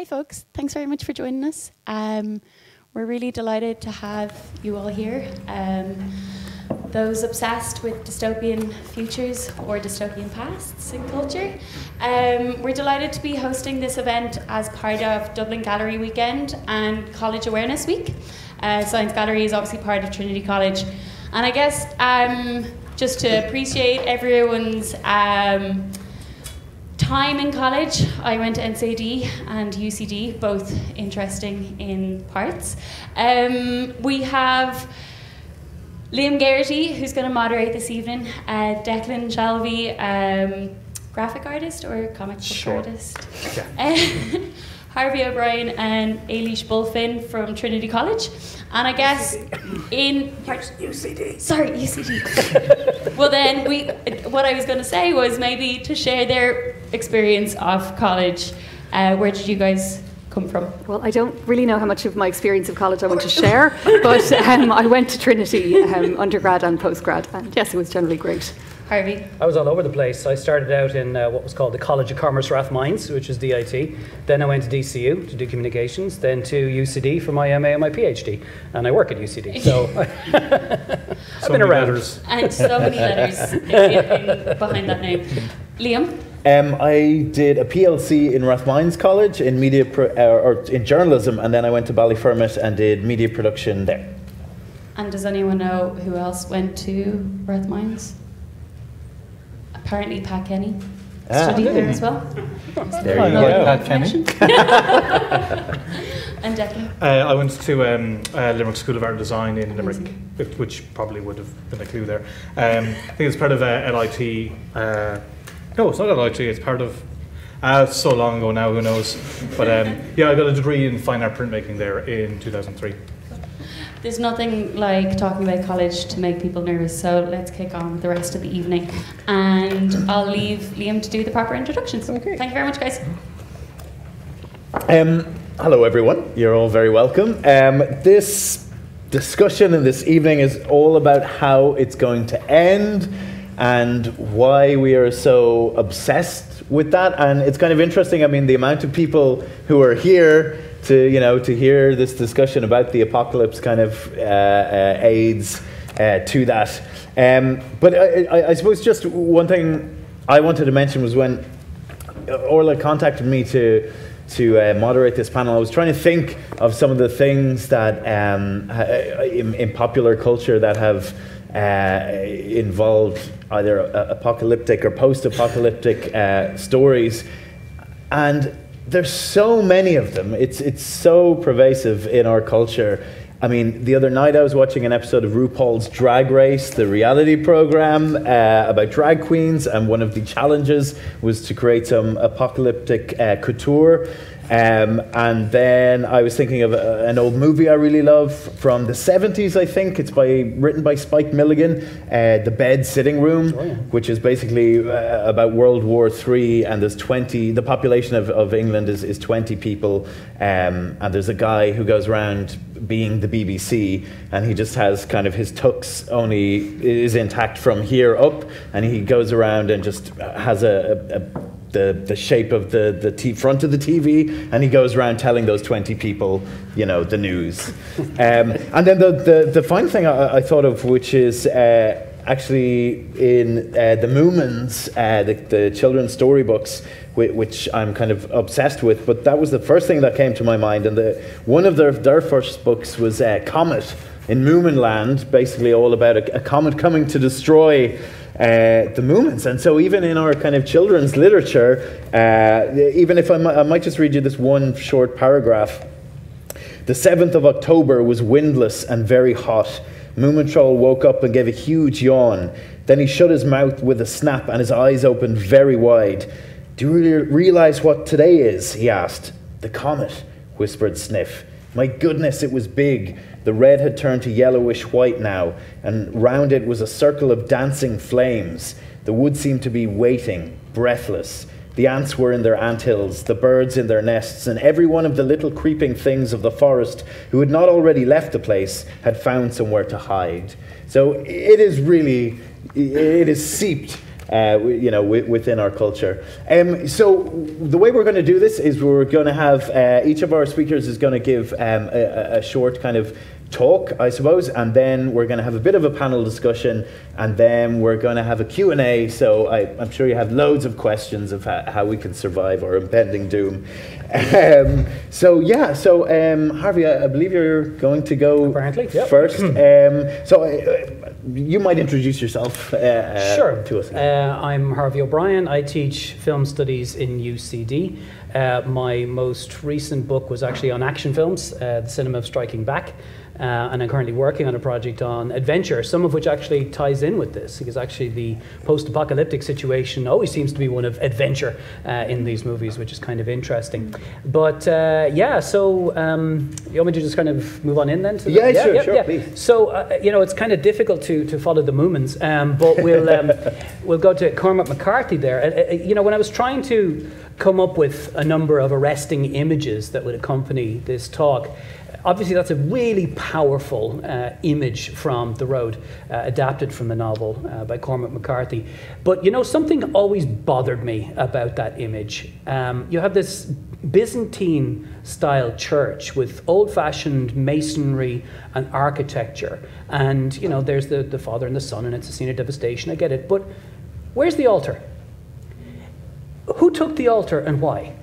Hi folks, thanks very much for joining us. We're really delighted to have you all here. Those obsessed with dystopian futures or dystopian pasts in culture. We're delighted to be hosting this event as part of Dublin Gallery Weekend and College Awareness Week. Science Gallery is obviously part of Trinity College. And I guess just to appreciate everyone's time in college, I went to NCAD and UCD, both interesting in parts. We have Liam Geraghty, who's going to moderate this evening, Declan Shelby, graphic artist or comic book artist, Harvey O'Brien and Ailise Bulfin from Trinity College. And I guess in UCD. Sorry, UCD. Well, then what I was going to say was maybe to share their experience of college. Where did you guys come from? Well, I don't really know how much of my experience of college I want to share, but I went to Trinity undergrad and postgrad, and yes, it was generally great. Harvey? I was all over the place. I started out in what was called the College of Commerce Rathmines, which is DIT. Then I went to DCU to do communications, then to UCD for my MA and my PhD. And I work at UCD, so I've been around. Letters. And so many letters behind that name. Liam? I did a PLC in Rathmines College in media or in journalism, and then I went to Ballyfermot and did media production there. And does anyone know who else went to Rathmines? Apparently Pat Kenny studied there as well. There you go. Pat Kenny. And Declan? I went to Limerick School of Art and Design in Limerick, which probably would have been a clue there. I think it's part of LIT. No, it's not LIT, it's part of... so long ago now, who knows. But yeah, I got a degree in fine art printmaking there in 2003. There's nothing like talking about college to make people nervous, so let's kick on with the rest of the evening. And I'll leave Liam to do the proper introductions. Okay. Thank you very much, guys. Hello, everyone. You're all very welcome. This discussion and this evening is all about how it's going to end and why we are so obsessed with that. And it's kind of interesting. I mean, the amount of people who are here to hear this discussion about the apocalypse kind of aids to that. But I suppose just one thing I wanted to mention was when Orla contacted me to moderate this panel, I was trying to think of some of the things that in popular culture that have involved either apocalyptic or post-apocalyptic stories, and there's so many of them. It's so pervasive in our culture. I mean, the other night I was watching an episode of RuPaul's Drag Race, the reality program about drag queens, and one of the challenges was to create some apocalyptic couture. And then I was thinking of an old movie I really love from the 70s, I think. It's written by Spike Milligan, The Bed Sitting Room, which is basically about World War III, and there's the population of England is 20 people, and there's a guy who goes around being the BBC, and he just has kind of his tux only is intact from here up, and he goes around and just has the shape of the front of the TV, and he goes around telling those 20 people, the news. And then the fine thing I thought of, which is actually in the Moomins, the children's storybooks, which I'm kind of obsessed with, but that was the first thing that came to my mind. And one of their first books was Comet in Moomin Land, basically all about a comet coming to destroy the Moomins. And so even in our kind of children's literature, even if I might just read you this one short paragraph. The 7th of October was windless and very hot. Moomintroll woke up and gave a huge yawn. Then he shut his mouth with a snap and his eyes opened very wide. Do you really realize what today is? He asked. The comet, whispered Sniff. My goodness, it was big. The red had turned to yellowish white now, and round it was a circle of dancing flames. The wood seemed to be waiting, breathless. The ants were in their anthills, the birds in their nests, and every one of the little creeping things of the forest who had not already left the place had found somewhere to hide. So it is seeped within our culture. So the way we're going to do this is we're going to have each of our speakers is going to give a short kind of talk, I suppose, and then we're going to have a bit of a panel discussion, and then we're going to have a Q&A, so I'm sure you have loads of questions of how we can survive our impending doom. Harvey, I believe you're going to go first. You might introduce yourself to us. I'm Harvey O'Brien. I teach film studies in UCD. My most recent book was actually on action films, The Cinema of Striking Back. And I'm currently working on a project on adventure, some of which actually ties in with this, because actually the post-apocalyptic situation always seems to be one of adventure in these movies, which is kind of interesting. But you want me to just kind of move on in then? Sure, please. So, it's kind of difficult to follow the movements, but we'll go to Cormac McCarthy there. When I was trying to come up with a number of arresting images that would accompany this talk, obviously that's a really powerful image from The Road, adapted from the novel by Cormac McCarthy. But something always bothered me about that image. You have this Byzantine-style church with old-fashioned masonry and architecture. And, there's the Father and the Son, and it's a scene of devastation, I get it. But where's the altar? Who took the altar and why?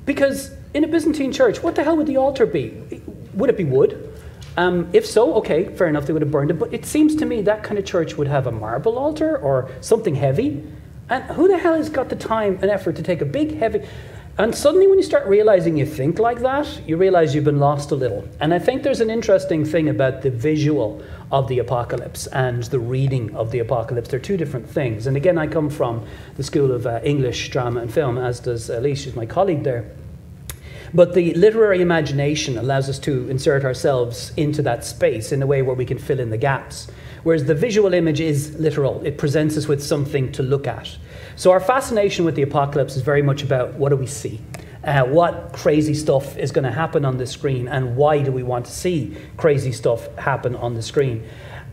Because in a Byzantine church, what the hell would the altar be? Would it be wood? If so, okay, fair enough, they would have burned it. But it seems to me that kind of church would have a marble altar or something heavy. And who the hell has got the time and effort to take a big, heavy... And suddenly when you start realizing you think like that, you realize you've been lost a little. And I think there's an interesting thing about the visual of the apocalypse and the reading of the apocalypse. They're two different things. And again, I come from the School of English, Drama and Film, as does Ailise, who's my colleague there. But the literary imagination allows us to insert ourselves into that space in a way where we can fill in the gaps. Whereas the visual image is literal. It presents us with something to look at. So our fascination with the apocalypse is very much about what do we see? What crazy stuff is going to happen on the screen, and why do we want to see crazy stuff happen on the screen?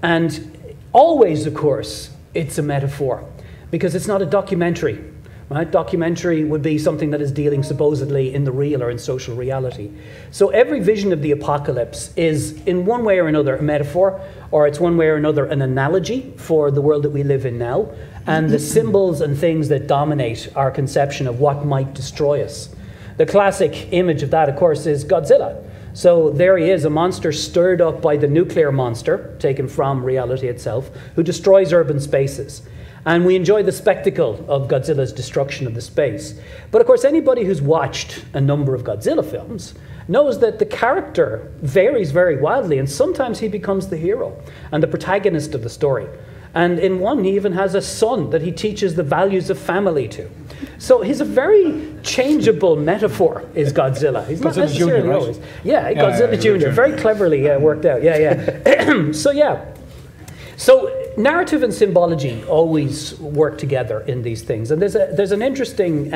And always, of course, it's a metaphor, because it's not a documentary. Right? Documentary would be something that is dealing supposedly in the real or in social reality. So every vision of the apocalypse is in one way or another a metaphor, or it's one way or another an analogy for the world that we live in now, and the symbols and things that dominate our conception of what might destroy us. The classic image of that, of course, is Godzilla. So there he is, a monster stirred up by the nuclear monster, taken from reality itself, who destroys urban spaces. And we enjoy the spectacle of Godzilla's destruction of the space. But of course, anybody who's watched a number of Godzilla films knows that the character varies very wildly, and sometimes he becomes the hero and the protagonist of the story. And in one, he even has a son that he teaches the values of family to. So he's a very changeable metaphor, is Godzilla. He's not necessarily Jr., right? always. Yeah, Godzilla Jr. Very cleverly worked out. Yeah. So narrative and symbology always work together in these things. And there's an interesting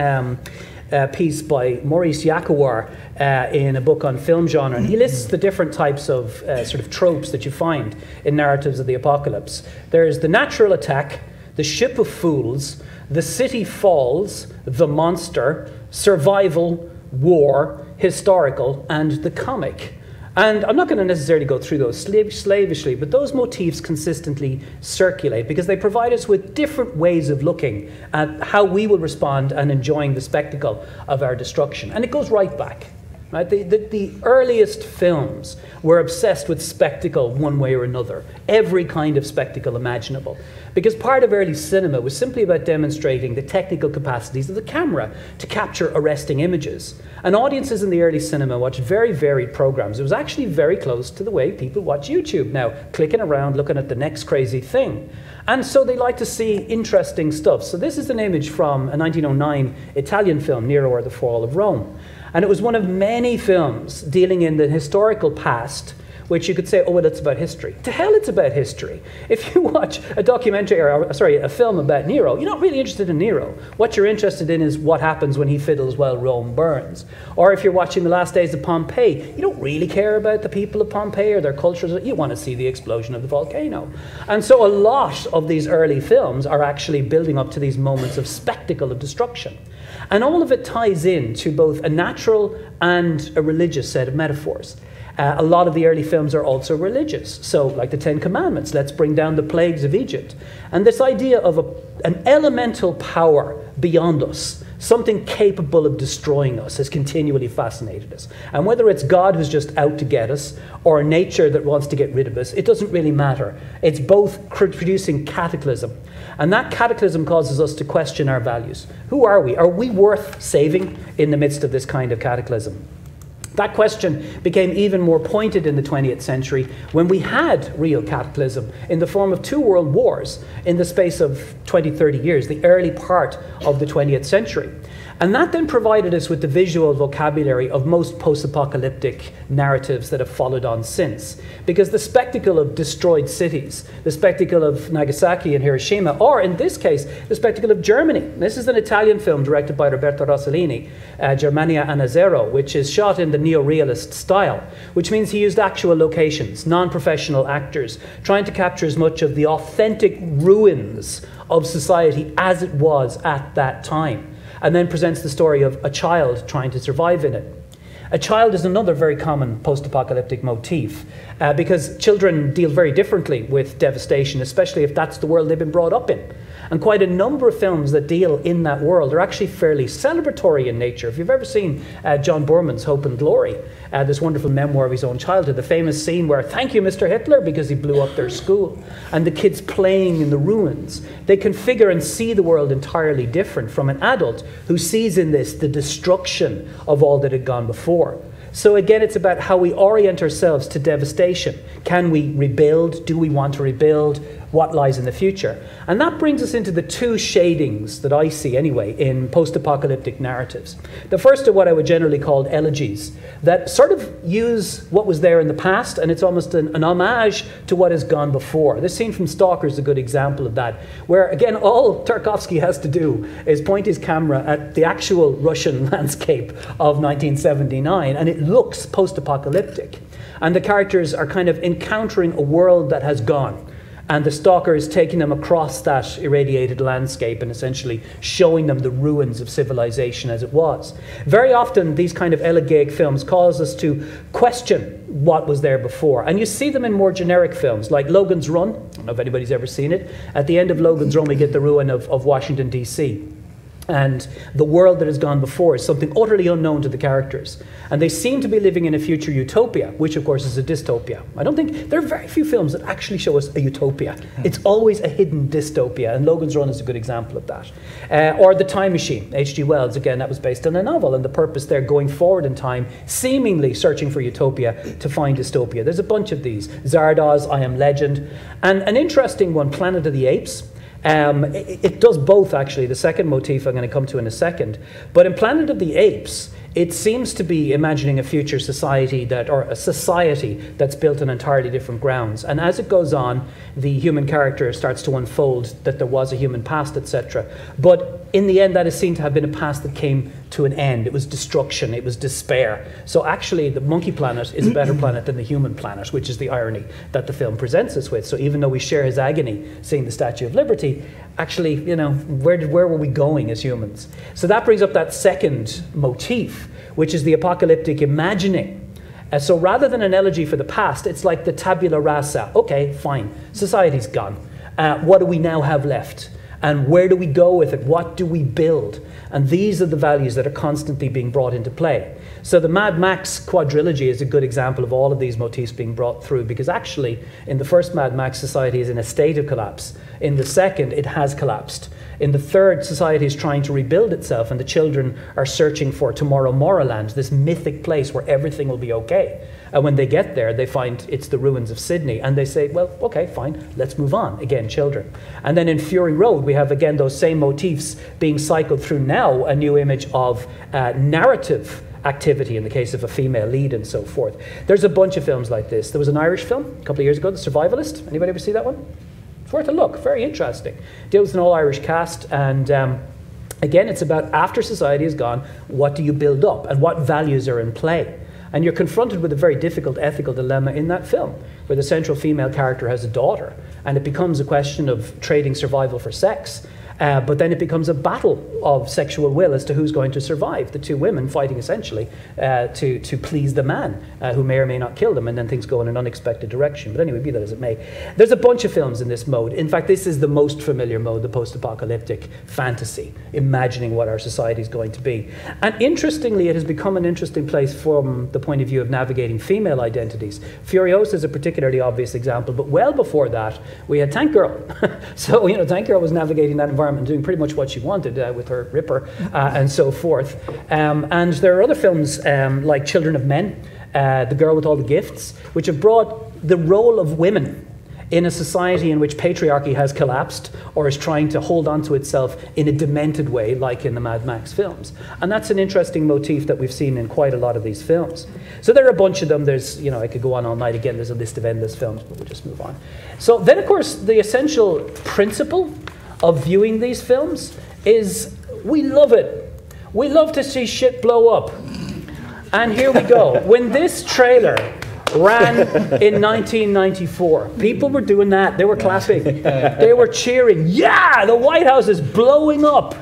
piece by Maurice Yakawar in a book on film genre, and he lists the different types of sort of tropes that you find in narratives of the apocalypse. There's the natural attack, the ship of fools, the city falls, the monster, survival, war, historical, and the comic. And I'm not going to necessarily go through those slavishly, but those motifs consistently circulate because they provide us with different ways of looking at how we will respond and enjoying the spectacle of our destruction. And it goes right back. Right? The earliest films were obsessed with spectacle one way or another, every kind of spectacle imaginable. Because part of early cinema was simply about demonstrating the technical capacities of the camera to capture arresting images. And audiences in the early cinema watched very varied programs. It was actually very close to the way people watch YouTube now, clicking around, looking at the next crazy thing. And so they like to see interesting stuff. So this is an image from a 1909 Italian film, Nero or the Fall of Rome. And it was one of many films dealing in the historical past which you could say, oh, well, it's about history. To hell, it's about history. If you watch a documentary, or sorry, a film about Nero, you're not really interested in Nero. What you're interested in is what happens when he fiddles while Rome burns. Or if you're watching The Last Days of Pompeii, you don't really care about the people of Pompeii or their cultures. You want to see the explosion of the volcano. And so a lot of these early films are actually building up to these moments of spectacle of destruction. And all of it ties in to both a natural and a religious set of metaphors. A lot of the early films are also religious. So, like the Ten Commandments, let's bring down the plagues of Egypt. And this idea of an elemental power beyond us, something capable of destroying us, has continually fascinated us. And whether it's God who's just out to get us, or nature that wants to get rid of us, it doesn't really matter. It's both producing cataclysm. And that cataclysm causes us to question our values. Who are we? Are we worth saving in the midst of this kind of cataclysm? That question became even more pointed in the 20th century when we had real cataclysm in the form of 2 world wars in the space of 20, 30 years, the early part of the 20th century. And that then provided us with the visual vocabulary of most post-apocalyptic narratives that have followed on since. Because the spectacle of destroyed cities, the spectacle of Nagasaki and Hiroshima, or in this case, the spectacle of Germany. This is an Italian film directed by Roberto Rossellini, Germania Anno Zero, which is shot in the neo-realist style, which means he used actual locations, non-professional actors, trying to capture as much of the authentic ruins of society as it was at that time, and then presents the story of a child trying to survive in it. A child is another very common post-apocalyptic motif because children deal very differently with devastation, especially if that's the world they've been brought up in. And quite a number of films that deal in that world are actually fairly celebratory in nature. If you've ever seen John Boorman's Hope and Glory, this wonderful memoir of his own childhood, the famous scene where, thank you, Mr. Hitler, because he blew up their school, and the kids playing in the ruins, they configure and see the world entirely different from an adult who sees in this the destruction of all that had gone before. So again, it's about how we orient ourselves to devastation. Can we rebuild? Do we want to rebuild? What lies in the future? And that brings us into the 2 shadings that I see anyway in post-apocalyptic narratives. The first are what I would generally call elegies, that sort of use what was there in the past, and it's almost an homage to what has gone before. This scene from Stalker is a good example of that, where again, all Tarkovsky has to do is point his camera at the actual Russian landscape of 1979, and it looks post-apocalyptic. And the characters are kind of encountering a world that has gone. And the stalker is taking them across that irradiated landscape and essentially showing them the ruins of civilization as it was. Very often, these kind of elegiac films cause us to question what was there before. And you see them in more generic films, like Logan's Run. I don't know if anybody's ever seen it. At the end of Logan's Run, we get the ruin of Washington, D.C. And the world that has gone before is something utterly unknown to the characters. And they seem to be living in a future utopia, which of course is a dystopia. I don't think, there are very few films that actually show us a utopia. It's always a hidden dystopia, and Logan's Run is a good example of that. Or The Time Machine, H.G. Wells, again, that was based on a novel, and the purpose there, going forward in time, seemingly searching for utopia to find dystopia. There's a bunch of these. Zardoz, I Am Legend. And an interesting one, Planet of the Apes. It does both, actually. The second motif I'm going to come to in a second. But in Planet of the Apes, it seems to be imagining a future society or a society that's built on entirely different grounds. And as it goes on, the human character starts to unfold that there was a human past, etc. But in the end, that is seen to have been a past that came to an end. It was destruction, it was despair. So actually, the monkey planet is a better planet than the human planet, which is the irony that the film presents us with. So even though we share his agony seeing the Statue of Liberty, actually, you know, where were we going as humans? So that brings up that second motif, which is the apocalyptic imagining. So rather than an elegy for the past, it's like the tabula rasa. Okay, fine, society's gone. What do we now have left? And where do we go with it? What do we build? And these are the values that are constantly being brought into play. So the Mad Max quadrilogy is a good example of all of these motifs being brought through, because actually, in the first Mad Max, society is in a state of collapse. In the second, it has collapsed. In the third, society is trying to rebuild itself, and the children are searching for Tomorrow Morrowland, this mythic place where everything will be okay. And when they get there, they find it's the ruins of Sydney, and they say, well, okay, fine, let's move on. Again, children. And then in Fury Road, we have, again, those same motifs being cycled through now, a new image of narrative activity in the case of a female lead and so forth. There's a bunch of films like this. There was an Irish film a couple of years ago, The Survivalist. Anybody ever see that one? It's worth a look, very interesting. Deals with an all-Irish cast, and again, it's about after society is gone, what do you build up and what values are in play? And you're confronted with a very difficult ethical dilemma in that film, where the central female character has a daughter, and it becomes a question of trading survival for sex. But then it becomes a battle of sexual will as to who's going to survive. The two women fighting essentially to please the man who may or may not kill them, and then things go in an unexpected direction. But anyway, be that as it may. There's a bunch of films in this mode. In fact, this is the most familiar mode, the post-apocalyptic fantasy, imagining what our society is going to be. And interestingly, it has become an interesting place from the point of view of navigating female identities. Furiosa is a particularly obvious example, but well before that, we had Tank Girl. So, Tank Girl was navigating that environment and doing pretty much what she wanted with her Ripper and so forth. And there are other films like Children of Men, The Girl with All the Gifts, which have brought the role of women in a society in which patriarchy has collapsed or is trying to hold on to itself in a demented way, like in the Mad Max films. And that's an interesting motif that we've seen in quite a lot of these films. So there are a bunch of them. There's, I could go on all night. Again, there's a list of endless films, but we'll just move on. So then, of course, the essential principle of viewing these films is we love it. We love to see shit blow up. And here we go. When this trailer ran in 1994, people were doing that. They were clapping. They were cheering. Yeah, the White House is blowing up.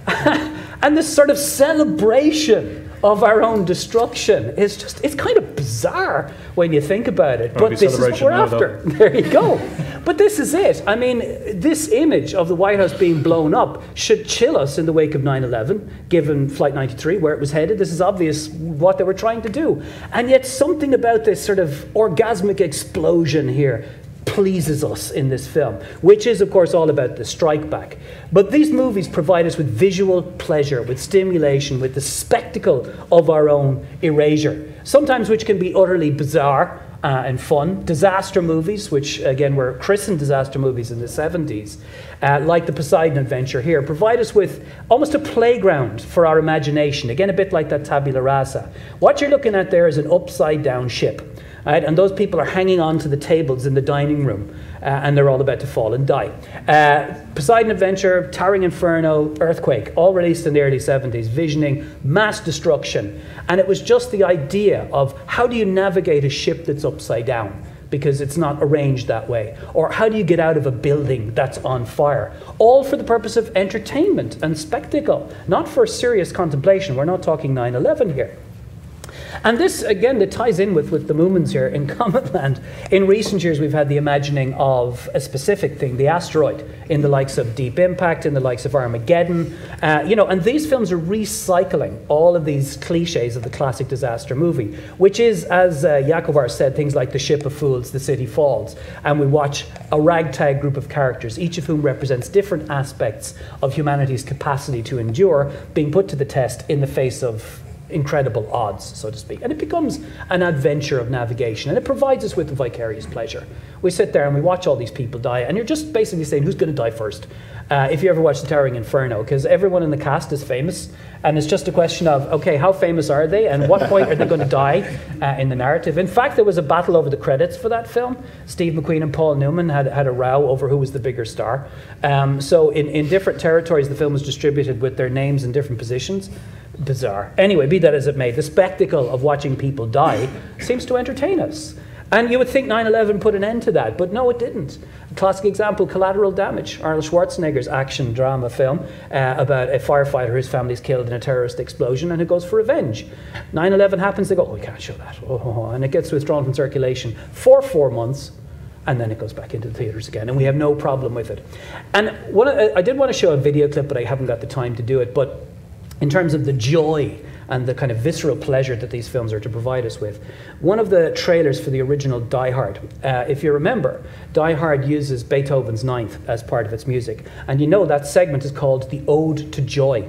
And this sort of celebration of our own destruction it's kind of bizarre when you think about it. But this is what we're after. There you go. But this is it. I mean, this image of the White House being blown up should chill us in the wake of 9/11, given Flight 93, where it was headed. This is obvious what they were trying to do. And yet something about this sort of orgasmic explosion here pleases us in this film, which is, of course, all about the strike back. But these movies provide us with visual pleasure, with stimulation, with the spectacle of our own erasure, sometimes which can be utterly bizarre and fun. Disaster movies, which again were christened disaster movies in the 70s, like the Poseidon Adventure here, provide us with almost a playground for our imagination, again a bit like that tabula rasa. What you're looking at there is an upside down ship. Right? And those people are hanging on to the tables in the dining room, and they're all about to fall and die. Poseidon Adventure, Towering Inferno, Earthquake, all released in the early 70s, visioning mass destruction. And it was just the idea of how do you navigate a ship that's upside down, because it's not arranged that way? Or how do you get out of a building that's on fire? All for the purpose of entertainment and spectacle, not for serious contemplation. We're not talking 9/11 here. And this, again, that ties in with the movements here in Cometland. In recent years, we've had the imagining of a specific thing, the asteroid, in the likes of Deep Impact, in the likes of Armageddon. And these films are recycling all of these cliches of the classic disaster movie, which is, as Yakovar said, things like The Ship of Fools, The City Falls. And we watch a ragtag group of characters, each of whom represents different aspects of humanity's capacity to endure, being put to the test in the face of incredible odds, so to speak. And it becomes an adventure of navigation, and it provides us with a vicarious pleasure. We sit there and we watch all these people die, and you're just basically saying, who's going to die first? If you ever watch The Towering Inferno, because everyone in the cast is famous, and it's just a question of, okay, how famous are they, and what point are they going to die in the narrative? In fact, there was a battle over the credits for that film. Steve McQueen and Paul Newman had a row over who was the bigger star. So in different territories, the film was distributed with their names in different positions. Bizarre. Anyway, be that as it may, the spectacle of watching people die seems to entertain us. And you would think 9/11 put an end to that, but no, it didn't. A classic example, Collateral Damage, Arnold Schwarzenegger's action drama film about a firefighter whose family is killed in a terrorist explosion and who goes for revenge. 9/11 happens, they go, oh, we can't show that. And it gets withdrawn from circulation for 4 months, and then it goes back into the theatres again, and we have no problem with it. And I did want to show a video clip, but I haven't got the time to do it, but in terms of the joy and the kind of visceral pleasure that these films are to provide us with. One of the trailers for the original Die Hard, if you remember, Die Hard uses Beethoven's Ninth as part of its music. And you know that segment is called the Ode to Joy.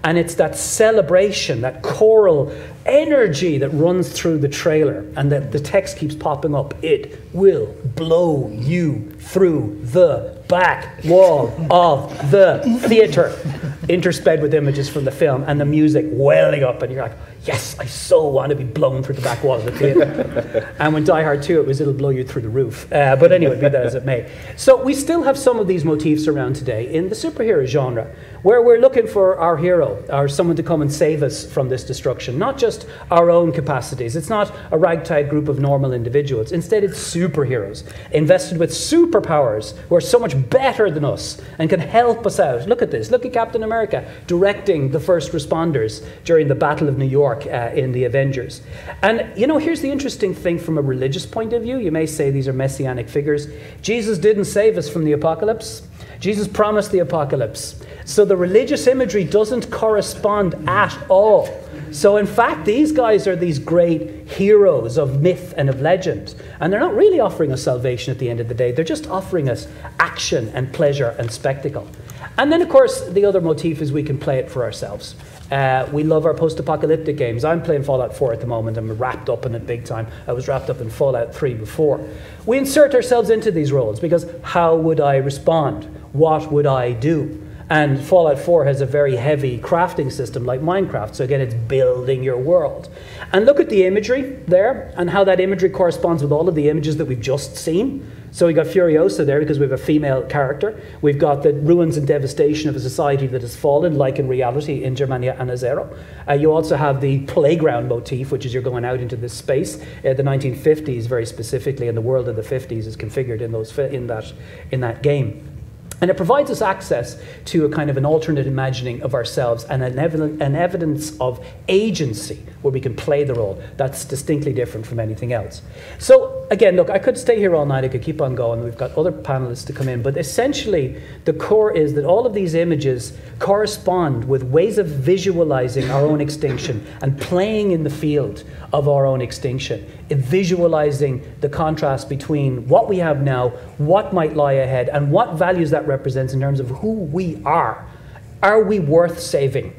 And it's that celebration, that choral energy that runs through the trailer, and the text keeps popping up. It will blow you through the back wall of the theatre. Intersped with images from the film and the music welling up, and you're like, yes, I so want to be blown through the back wall of the theatre. And when Die Hard 2, it was it'll blow you through the roof. But anyway, be that as it may. So we still have some of these motifs around today in the superhero genre, where we're looking for our hero, or someone to come and save us from this destruction. Not just our own capacities. It's not a ragtag group of normal individuals. Instead, it's superheroes, invested with superpowers, who are so much better than us and can help us out. Look at this. Look at Captain America directing the first responders during the Battle of New York in the Avengers. And, you know, here's the interesting thing from a religious point of view. You may say these are messianic figures. Jesus didn't save us from the apocalypse. Jesus promised the apocalypse. So the religious imagery doesn't correspond at all. So in fact, these guys are these great heroes of myth and of legend. And they're not really offering us salvation at the end of the day. They're just offering us action and pleasure and spectacle. And then, of course, the other motif is we can play it for ourselves. We love our post-apocalyptic games. I'm playing Fallout 4 at the moment. I'm wrapped up in it big time. I was wrapped up in Fallout 3 before. We insert ourselves into these roles because how would I respond? What would I do? And Fallout 4 has a very heavy crafting system like Minecraft. So again, it's building your world. And look at the imagery there and how that imagery corresponds with all of the images that we've just seen. So we've got Furiosa there because we have a female character. We've got the ruins and devastation of a society that has fallen, like in reality in Germania and Azero. You also have the playground motif, which is you're going out into this space. The 1950s, very specifically, and the world of the 50s is configured in that game. And it provides us access to a kind of an alternate imagining of ourselves and an evidence of agency where we can play the role. That's distinctly different from anything else. So again, look, I could stay here all night. I could keep on going. We've got other panelists to come in. But essentially, the core is that all of these images correspond with ways of visualizing our own extinction and playing in the field of our own extinction, visualizing the contrast between what we have now, what might lie ahead, and what values that represents in terms of who we are. Are we worth saving?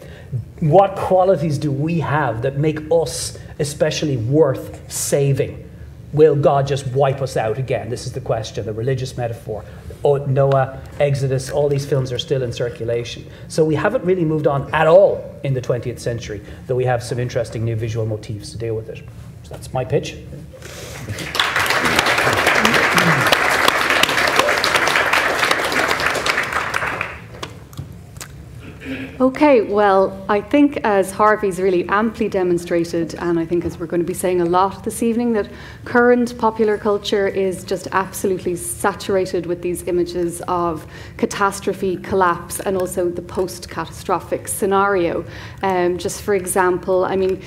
What qualities do we have that make us especially worth saving? Will God just wipe us out again? This is the question, the religious metaphor. Oh, Noah, Exodus, all these films are still in circulation. So we haven't really moved on at all in the 20th century, though we have some interesting new visual motifs to deal with it. So that's my pitch. Okay, well, I think as Harvey's really amply demonstrated, and I think as we're going to be saying a lot this evening, that current popular culture is just absolutely saturated with these images of catastrophe, collapse, and also the post-catastrophic scenario. Just for example, I mean,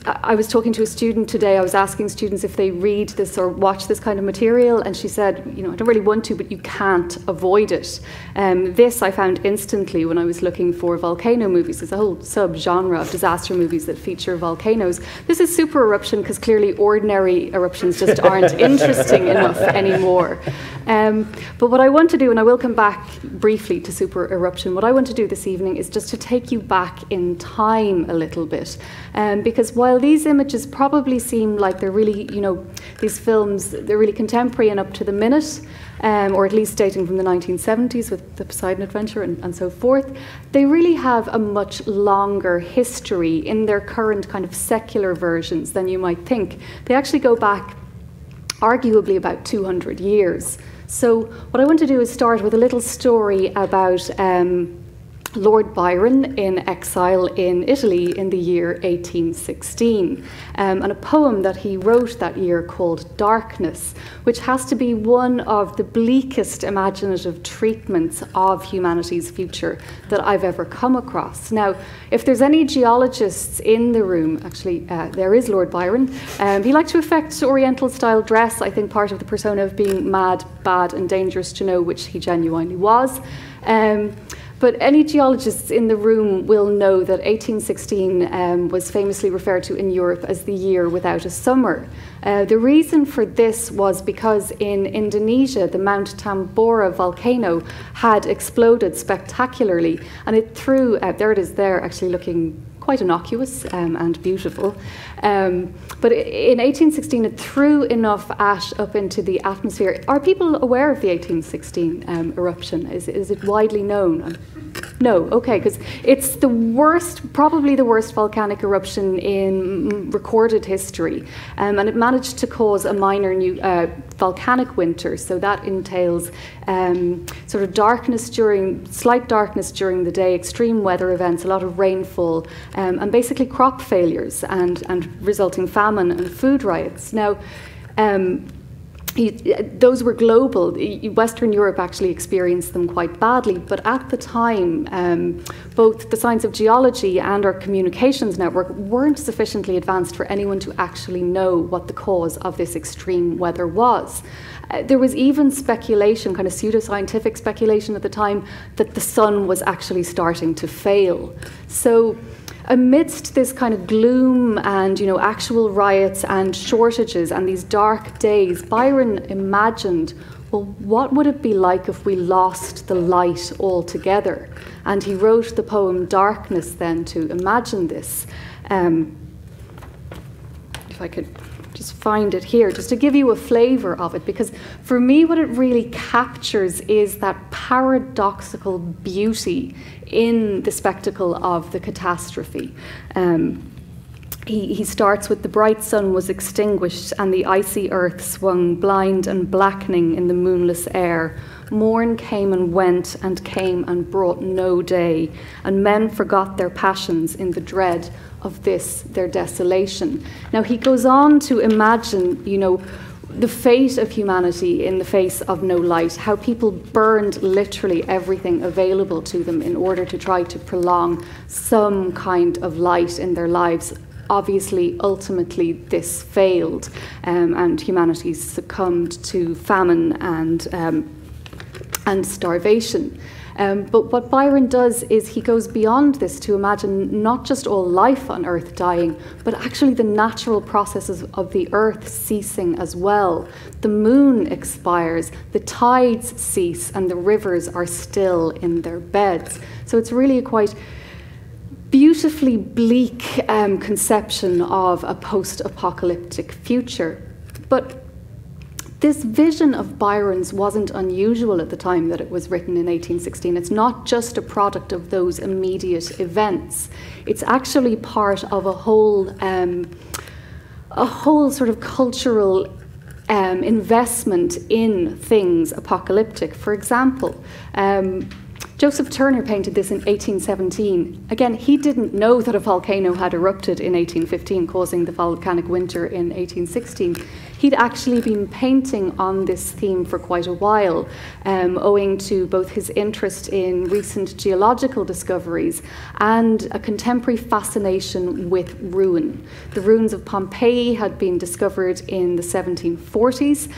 I was talking to a student today. I was asking students if they read this or watch this kind of material, and she said, you know, I don't really want to, but you can't avoid it. This I found instantly when I was looking for volcano movies. There's a whole sub-genre of disaster movies that feature volcanoes. This is super eruption because clearly ordinary eruptions just aren't interesting enough anymore. But what I want to do, and I will come back briefly to super eruption, what I want to do this evening is just to take you back in time a little bit. Because while these images probably seem like they're really, you know, these films, they're really contemporary and up to the minute, or at least dating from the 1970s with the Poseidon Adventure and so forth, they really have a much longer history in their current kind of secular versions than you might think. They actually go back arguably about 200 years. So what I want to do is start with a little story about Lord Byron in exile in Italy in the year 1816, and a poem that he wrote that year called Darkness, which has to be one of the bleakest imaginative treatments of humanity's future that I've ever come across. Now, if there's any geologists in the room, actually there is Lord Byron. He liked to affect Oriental-style dress, I think part of the persona of being mad, bad and dangerous to know, which he genuinely was. But any geologists in the room will know that 1816 was famously referred to in Europe as the year without a summer. The reason for this was because in Indonesia, the Mount Tambora volcano had exploded spectacularly, and it threw, there it is there, actually looking quite innocuous and beautiful. But in 1816, it threw enough ash up into the atmosphere. Are people aware of the 1816 eruption? Is it widely known? No, okay, because it's the worst, probably the worst volcanic eruption in recorded history, and it managed to cause a minor new volcanic winter. So that entails sort of slight darkness during the day, extreme weather events, a lot of rainfall, and basically crop failures and resulting famine and food riots. Now, those were global. Western Europe actually experienced them quite badly, but at the time, both the science of geology and our communications network weren't sufficiently advanced for anyone to actually know what the cause of this extreme weather was. There was even speculation, kind of pseudoscientific speculation at the time, that the sun was actually starting to fail. So amidst this kind of gloom and, actual riots and shortages and these dark days, Byron imagined, well, what would it be like if we lost the light altogether? And he wrote the poem Darkness then to imagine this. If I could just find it here, just to give you a flavour of it, because for me what it really captures is that paradoxical beauty in the spectacle of the catastrophe. He starts with, the bright sun was extinguished and the icy earth swung blind and blackening in the moonless air. Morn came and went and came and brought no day, and men forgot their passions in the dread of this their desolation. Now he goes on to imagine, the fate of humanity in the face of no light, how people burned literally everything available to them in order to try to prolong some kind of light in their lives. Obviously, ultimately, this failed, and humanity succumbed to famine and starvation. But what Byron does is he goes beyond this to imagine not just all life on Earth dying, but actually the natural processes of the Earth ceasing as well. The moon expires, the tides cease, and the rivers are still in their beds. So it's really a quite beautifully bleak conception of a post-apocalyptic future. But this vision of Byron's wasn't unusual at the time that it was written in 1816. It's not just a product of those immediate events. It's actually part of a whole sort of cultural investment in things apocalyptic. For example, Joseph Turner painted this in 1817. Again, he didn't know that a volcano had erupted in 1815, causing the volcanic winter in 1816. He'd actually been painting on this theme for quite a while, owing to both his interest in recent geological discoveries and a contemporary fascination with ruin. The ruins of Pompeii had been discovered in the 1740s,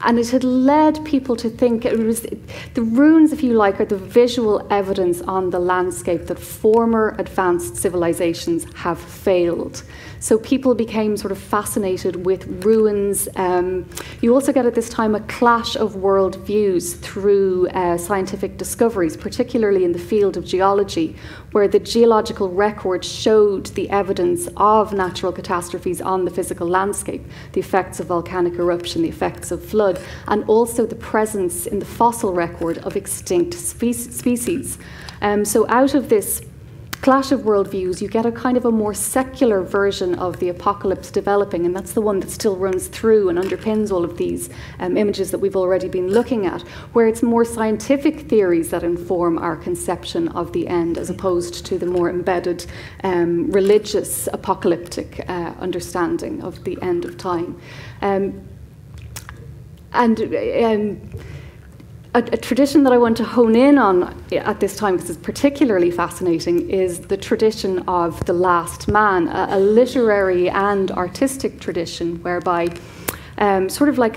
and it had led people to think the ruins, if you like, are the visual evidence on the landscape that former advanced civilizations have failed. So people became sort of fascinated with ruins. You also get at this time a clash of worldviews through scientific discoveries, particularly in the field of geology, where the geological record showed the evidence of natural catastrophes on the physical landscape, the effects of volcanic eruption, the effects of flood, and also the presence in the fossil record of extinct species. So out of this clash of worldviews, you get a kind of a more secular version of the apocalypse developing, and that's the one that still runs through and underpins all of these images that we've already been looking at, where it's more scientific theories that inform our conception of the end, as opposed to the more embedded religious apocalyptic understanding of the end of time. A tradition that I want to hone in on at this time, because it's particularly fascinating, is the tradition of the last man, a literary and artistic tradition whereby sort of like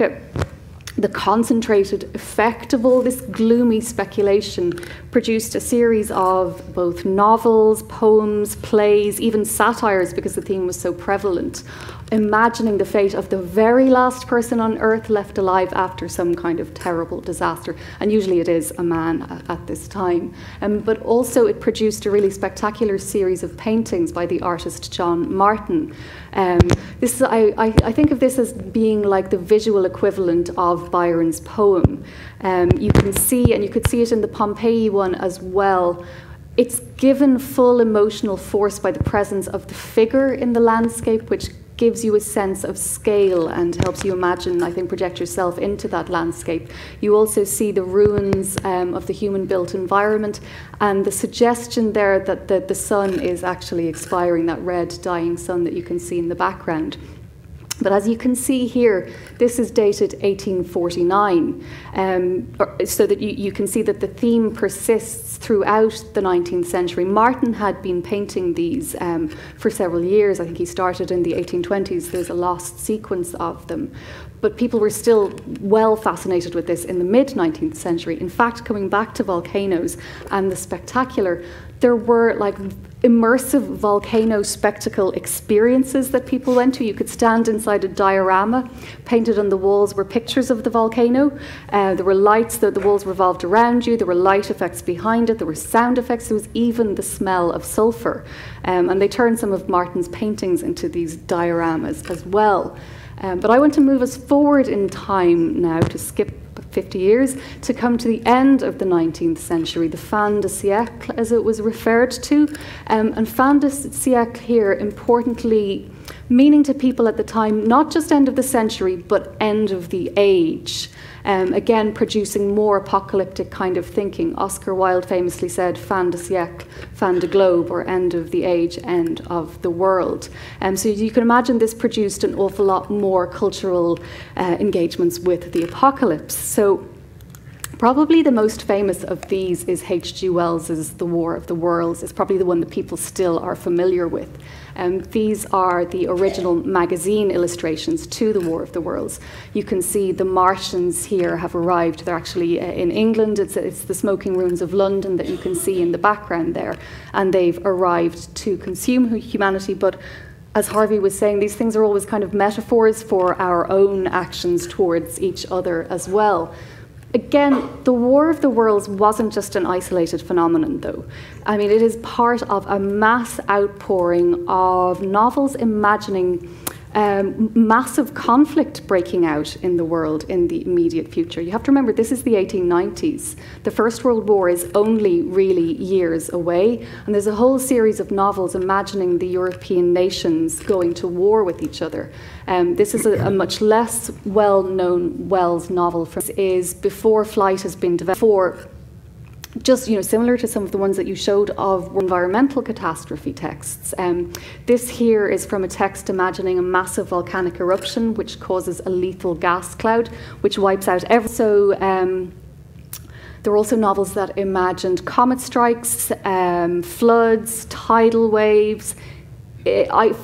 the concentrated effect of all this gloomy speculation produced a series of both novels, poems, plays, even satires, because the theme was so prevalent, imagining the fate of the very last person on earth left alive after some kind of terrible disaster. And usually it is a man at this time. But also it produced a really spectacular series of paintings by the artist John Martin. I think of this as being like the visual equivalent of Byron's poem. You can see, and you could see it in the Pompeii one as well, it's given full emotional force by the presence of the figure in the landscape, which gives you a sense of scale and helps you imagine, I think, project yourself into that landscape. You also see the ruins of the human-built environment and the suggestion there that the sun is actually expiring, that red dying sun that you can see in the background. But as you can see here, this is dated 1849, so that you can see that the theme persists throughout the 19th century. Martin had been painting these for several years. I think he started in the 1820s. There's a lost sequence of them. But people were still well fascinated with this in the mid-19th century. In fact, coming back to volcanoes and the spectacular, there were like immersive volcano spectacle experiences that people went to. You could stand inside a diorama. Painted on the walls were pictures of the volcano. There were lights, the walls revolved around you. There were light effects behind it. There were sound effects. There was even the smell of sulfur. And they turned some of Martin's paintings into these dioramas as well. But I want to move us forward in time now, to skip 50 years, to come to the end of the 19th century, the Fin-de-Siècle, as it was referred to. And Fin-de-Siècle here, importantly, meaning to people at the time, not just end of the century, but end of the age. Again, producing more apocalyptic kind of thinking. Oscar Wilde famously said, fin de siècle, fin de globe, or end of the age, end of the world. So you can imagine this produced an awful lot more cultural engagements with the apocalypse. So probably the most famous of these is H.G. Wells's The War of the Worlds. It's probably the one that people still are familiar with. These are the original magazine illustrations to The War of the Worlds. You can see the Martians here have arrived. They're actually in England. It's the smoking ruins of London that you can see in the background there. And they've arrived to consume humanity. But as Harvey was saying, these things are always kind of metaphors for our own actions towards each other as well. Again, the War of the Worlds wasn't just an isolated phenomenon, though. I mean, it is part of a mass outpouring of novels imagining massive conflict breaking out in the world in the immediate future. You have to remember, this is the 1890s. The First World War is only really years away, and there's a whole series of novels imagining the European nations going to war with each other. This is a much less well-known Wells novel. This is before flight has been developed, just, similar to some of the ones that you showed of environmental catastrophe texts. This here is from a text imagining a massive volcanic eruption which causes a lethal gas cloud which wipes out everything. So there were also novels that imagined comet strikes, floods, tidal waves,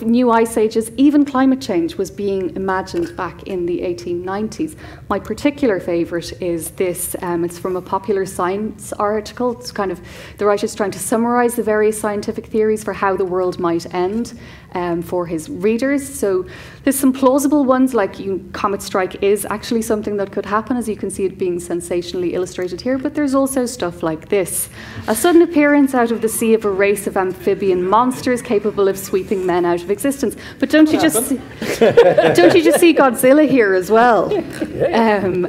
new ice ages, even climate change was being imagined back in the 1890s. My particular favourite is this. It's from a Popular Science article. It's kind of the writer's trying to summarise the various scientific theories for how the world might end for his readers. So there's some plausible ones, like comet strike is actually something that could happen, as you can see it being sensationally illustrated here, but there's also stuff like this. A sudden appearance out of the sea of a race of amphibian monsters capable of sweeping men out of existence. But don't you just see Godzilla here as well?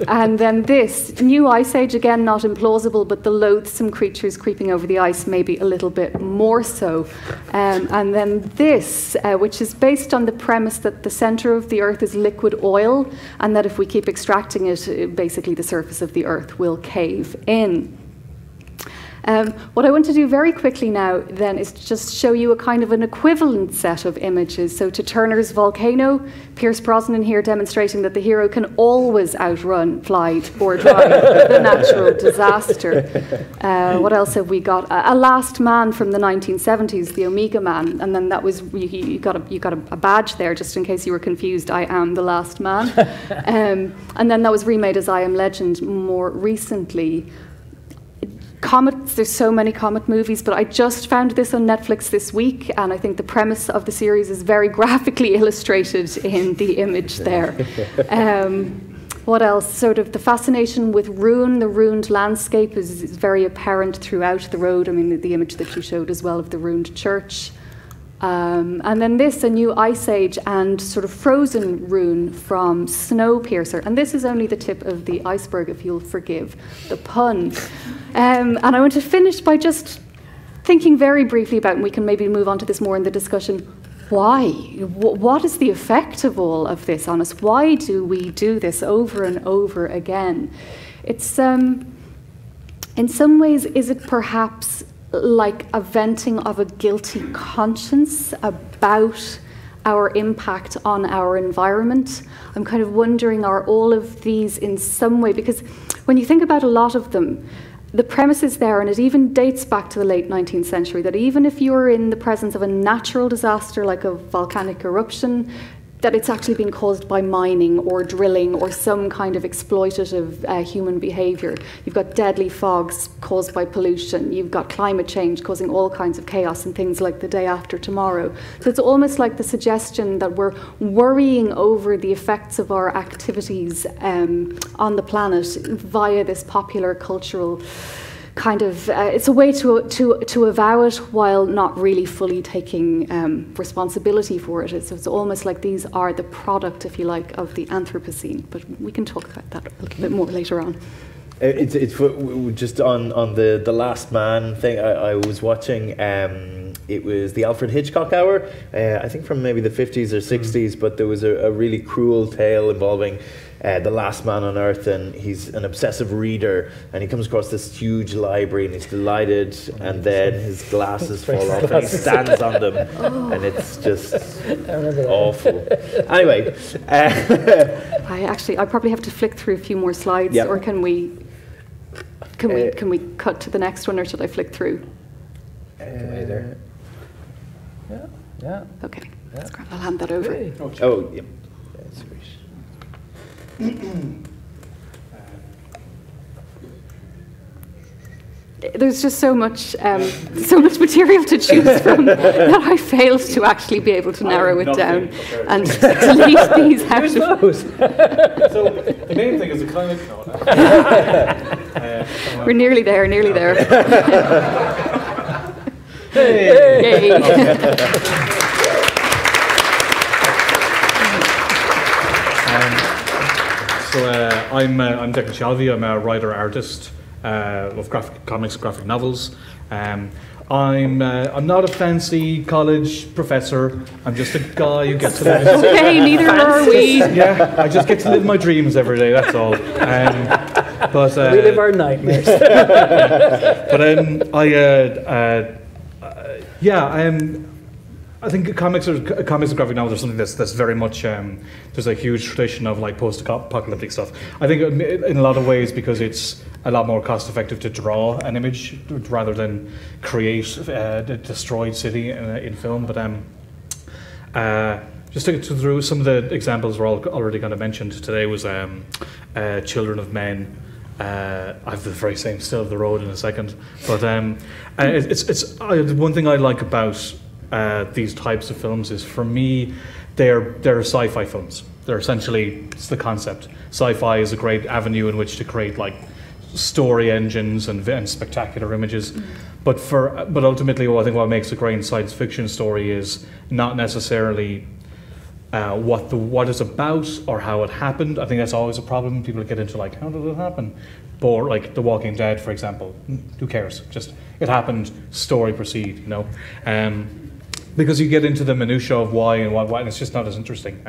And then this new ice age, again not implausible, but the loathsome creatures creeping over the ice maybe a little bit more so. And then this, which is based on the premise that the center of the earth is liquid oil, and that if we keep extracting it, basically the surface of the earth will cave in. What I want to do very quickly now then is just show you a kind of an equivalent set of images. So to Turner's Volcano, Pierce Brosnan here demonstrating that the hero can always outrun, fly or drive the natural disaster. What else have we got? A Last Man from the 1970s, the Omega Man, and then that was you got a badge there just in case you were confused. I am the Last Man, and then that was remade as I Am Legend more recently. Comets, there's so many comet movies, but I just found this on Netflix this week, and I think the premise of the series is very graphically illustrated in the image there. What else? Sort of the fascination with ruin, the ruined landscape is very apparent throughout the road. I mean, the image that you showed as well of the ruined church. And then this, a new ice age and sort of frozen ruin from Snowpiercer. And this is only the tip of the iceberg, if you'll forgive the pun. And I want to finish by just thinking very briefly about, and we can maybe move on to this more in the discussion, why? What is the effect of all of this on us? Why do we do this over and over again? It's, in some ways, is it perhaps like a venting of a guilty conscience about our impact on our environment? I'm kind of wondering, are all of these in some way, because when you think about a lot of them, the premise is there, and it even dates back to the late 19th century, that even if you're in the presence of a natural disaster like a volcanic eruption, that it's actually been caused by mining or drilling or some kind of exploitative human behaviour. You've got deadly fogs caused by pollution. You've got climate change causing all kinds of chaos and things like the day after tomorrow. So it's almost like the suggestion that we're worrying over the effects of our activities on the planet via this popular cultural kind of, it's a way to avow it while not really fully taking responsibility for it. It's almost like these are the product, if you like, of the Anthropocene. But we can talk about that a little bit more later on. It's just on the Last Man thing. I was watching. It was the Alfred Hitchcock Hour. I think from maybe the 50s or 60s. But there was a really cruel tale involving the last man on Earth, and he's an obsessive reader, and he comes across this huge library, and he's delighted, and then his glasses fall off, and he stands on them, and it's just awful. Anyway, I probably have to flick through a few more slides, yep. Or can we cut to the next one, or should I flick through? Either. Yeah. Okay, that's great. I'll hand that over. Hey. Oh, yeah. That's great. There's just so much material to choose from that I failed to actually be able to narrow it down and delete these out. So the main thing is the climate. We're nearly there. Hey! Yay. I'm Declan Shalvey. I'm a writer-artist of comics and graphic novels. I'm not a fancy college professor. I'm just a guy who gets to live. Okay, neither are we. Yeah, I just get to live my dreams every day. That's all. But we live our nightmares. But I think comics and graphic novels are something that's very much there's a huge tradition of like post-apocalyptic stuff. I think in a lot of ways because it's a lot more cost-effective to draw an image rather than create a destroyed city in film. But just to through some of the examples we're already kind of mentioned today was Children of Men. I have the very same Still of the Road in a second, but it's one thing I like about these types of films is, for me, they're sci-fi films. They're essentially, it's the concept. Sci-fi is a great avenue in which to create like story engines and spectacular images. But ultimately, I think what makes a great science fiction story is not necessarily what it's about or how it happened. I think that's always a problem. People get into like, how did it happen? But like The Walking Dead, for example, who cares? Just it happened. Story proceed. You know. Because you get into the minutiae of why and what, and it's just not as interesting.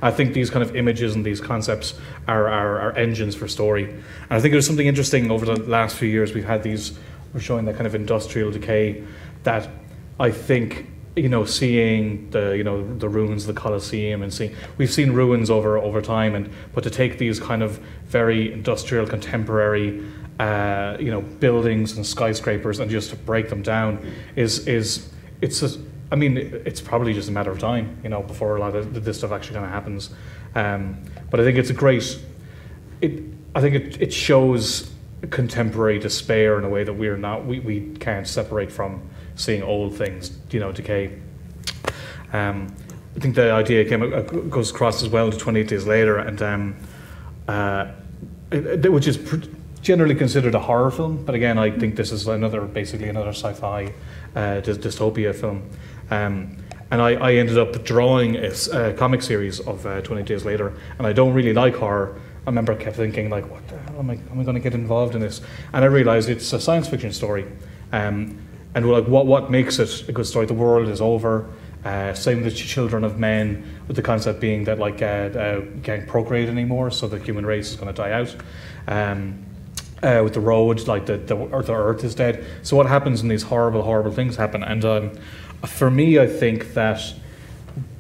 I think these kind of images and these concepts are engines for story. And I think there's something interesting over the last few years. We're showing that kind of industrial decay that I think, seeing the ruins of the Colosseum and we've seen ruins over time, but to take these kind of very industrial contemporary buildings and skyscrapers and just to break them down it's probably just a matter of time, before a lot of this stuff actually kind of happens. But I think it's a great. I think it shows contemporary despair in a way that we can't separate from seeing old things, decay. I think the idea goes across as well to 28 Days Later, and which is generally considered a horror film, but again, I think this is basically another sci-fi dystopia film. And I ended up drawing a comic series of 28 Days Later, and I don't really like horror. I remember I kept thinking, like, what the hell am I going to get involved in this? And I realized it's a science fiction story. And like, what makes it a good story? The world is over. Same with the children of men, with the concept being that like can't procreate anymore, so the human race is going to die out. With the road, like the earth is dead. So what happens when these horrible things happen? And for me, I think that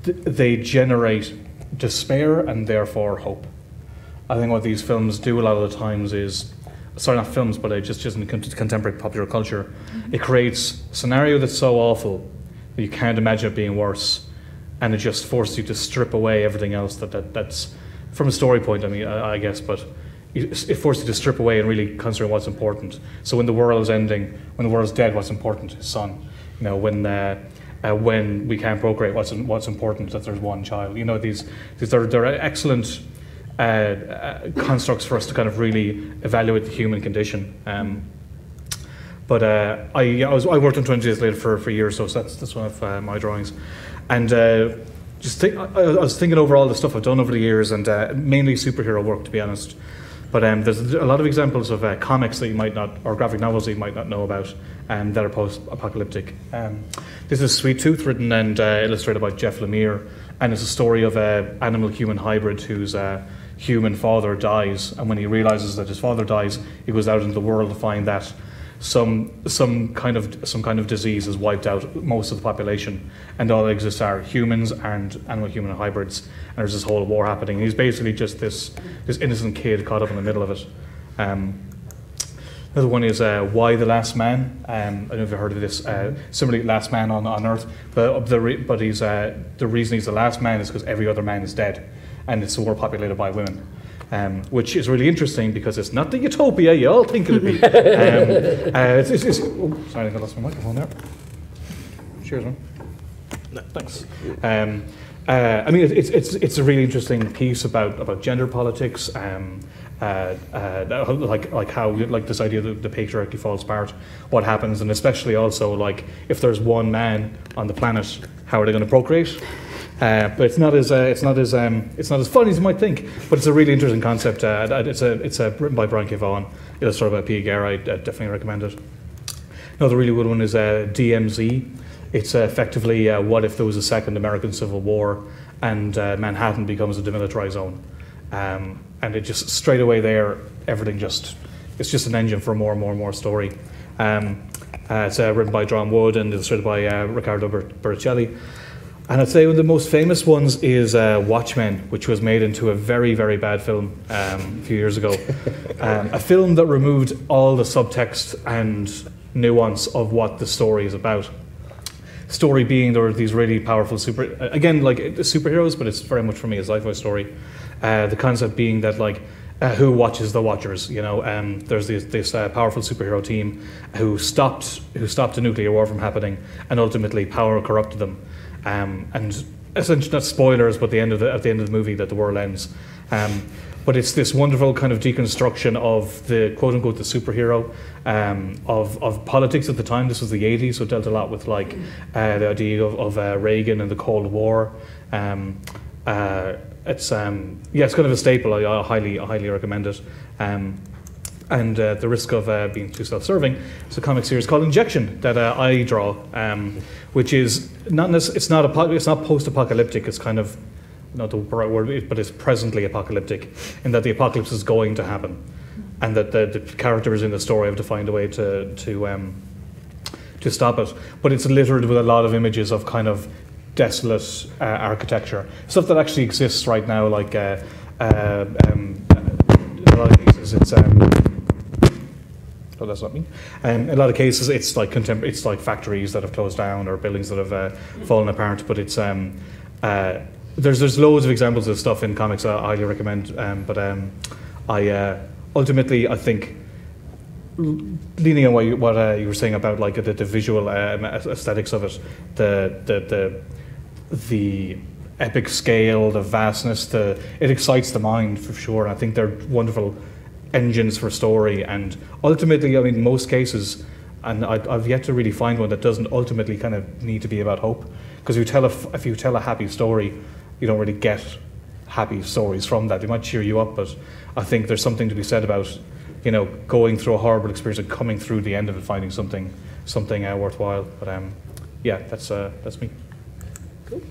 they generate despair and therefore hope. I think what these films do a lot of the times is, sorry, not films, but just in contemporary popular culture, it creates a scenario that's so awful that you can't imagine it being worse, and it just forces you to strip away everything else that's from a story point. I mean, I guess, but it forces you to strip away and really consider what's important. So when the world is ending, when the world's dead, what's important? His son. You know, when we can't procreate, what's important? That there's one child. You know, they're excellent constructs for us to kind of really evaluate the human condition. But I worked on 20 Days Later for years, so that's one of my drawings. And I was thinking over all the stuff I've done over the years, and mainly superhero work, to be honest. But there's a lot of examples of comics that you might not, or graphic novels that you might not know about, that are post-apocalyptic. This is Sweet Tooth, written and illustrated by Jeff Lemire, and it's a story of an animal-human hybrid whose human father dies, and when he realizes that his father dies, he goes out into the world to find that some kind of disease has wiped out most of the population, and all that exists are humans and animal-human hybrids, and there's this whole war happening. And he's basically just this innocent kid caught up in the middle of it. Another one is Why the Last Man. I don't know if you've heard of this. Similarly, Last Man on Earth, but the reason he's the last man is because every other man is dead, and it's a war populated by women. Which is really interesting because it's not the utopia you all think it'll be. Sorry, I think I lost my microphone there. Cheers, man. No, thanks. I mean, it's a really interesting piece about gender politics, like how this idea that the patriarchy falls apart, what happens, and especially also like if there's one man on the planet, how are they going to procreate? But it's not as fun as you might think. But it's a really interesting concept. It's written by Brian K. Vaughan, illustrated by P. Guerra. I definitely recommend it. Another really good one is DMZ. It's effectively what if there was a second American Civil War and Manhattan becomes a demilitarized zone, and it just straight away there it's just an engine for more story. It's written by John Wood and illustrated by Riccardo Berticelli. And I'd say one of the most famous ones is Watchmen, which was made into a very, very bad film a few years ago. A film that removed all the subtext and nuance of what the story is about. Story being there are these really powerful superheroes, but it's very much for me a sci-fi story. The concept being that who watches the Watchers? You know, there's this powerful superhero team who stopped a nuclear war from happening, and ultimately power corrupted them. And essentially, not spoilers, but at the end of the movie, that the world ends. But it's this wonderful kind of deconstruction of the quote-unquote the superhero, of politics at the time. This was the 80s, so it dealt a lot with the idea of Reagan and the Cold War. It's kind of a staple. I highly recommend it. And the risk of being too self-serving, it's a comic series called Injection that I draw, which is it's not post-apocalyptic. It's kind of not the right word, but it's presently apocalyptic, in that the apocalypse is going to happen, and that the characters in the story have to find a way to stop it. But it's littered with a lot of images of kind of desolate architecture, stuff that actually exists right now, like in a lot of cases it's oh, that's not me. In a lot of cases it's like it's like factories that have closed down or buildings that have fallen apart, but it's there's loads of examples of stuff in comics I highly recommend, but I ultimately I think, leaning on what you were saying about like the visual aesthetics of it, the epic scale, the vastness, it excites the mind for sure. And I think they're wonderful engines for story. And ultimately, I mean, in most cases, and I've yet to really find one that doesn't ultimately kind of need to be about hope. Because if you tell a happy story, you don't really get happy stories from that. They might cheer you up, but I think there's something to be said about going through a horrible experience and coming through the end of it, finding something worthwhile. But yeah, that's me. Cool.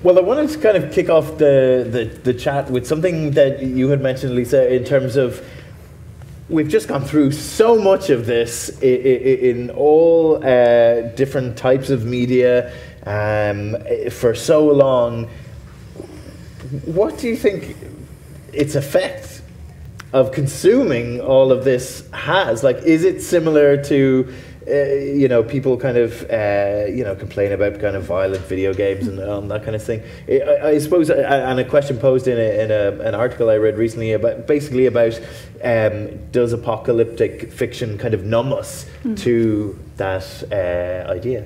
Well, I wanted to kind of kick off the chat with something that you had mentioned, Lisa, in terms of we've just gone through so much of this in all different types of media for so long. What do you think its effect of consuming all of this has? Like, is it similar to people kind of complain about kind of violent video games and that kind of thing? I suppose, and a question posed in an article I read recently about does apocalyptic fiction kind of numb us to that idea?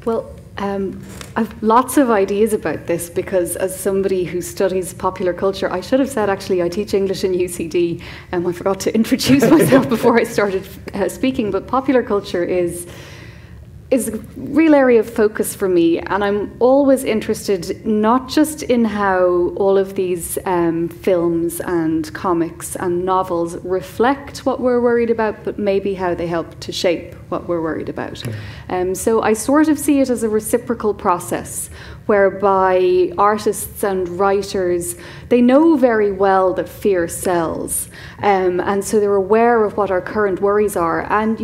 Well, I've lots of ideas about this because as somebody who studies popular culture, I should have said actually I teach English in UCD, and I forgot to introduce myself before I started speaking, but popular culture is a real area of focus for me, and I'm always interested not just in how all of these films and comics and novels reflect what we're worried about, but maybe how they help to shape what we're worried about. So I sort of see it as a reciprocal process whereby artists and writers, they know very well that fear sells, and so they're aware of what our current worries are, and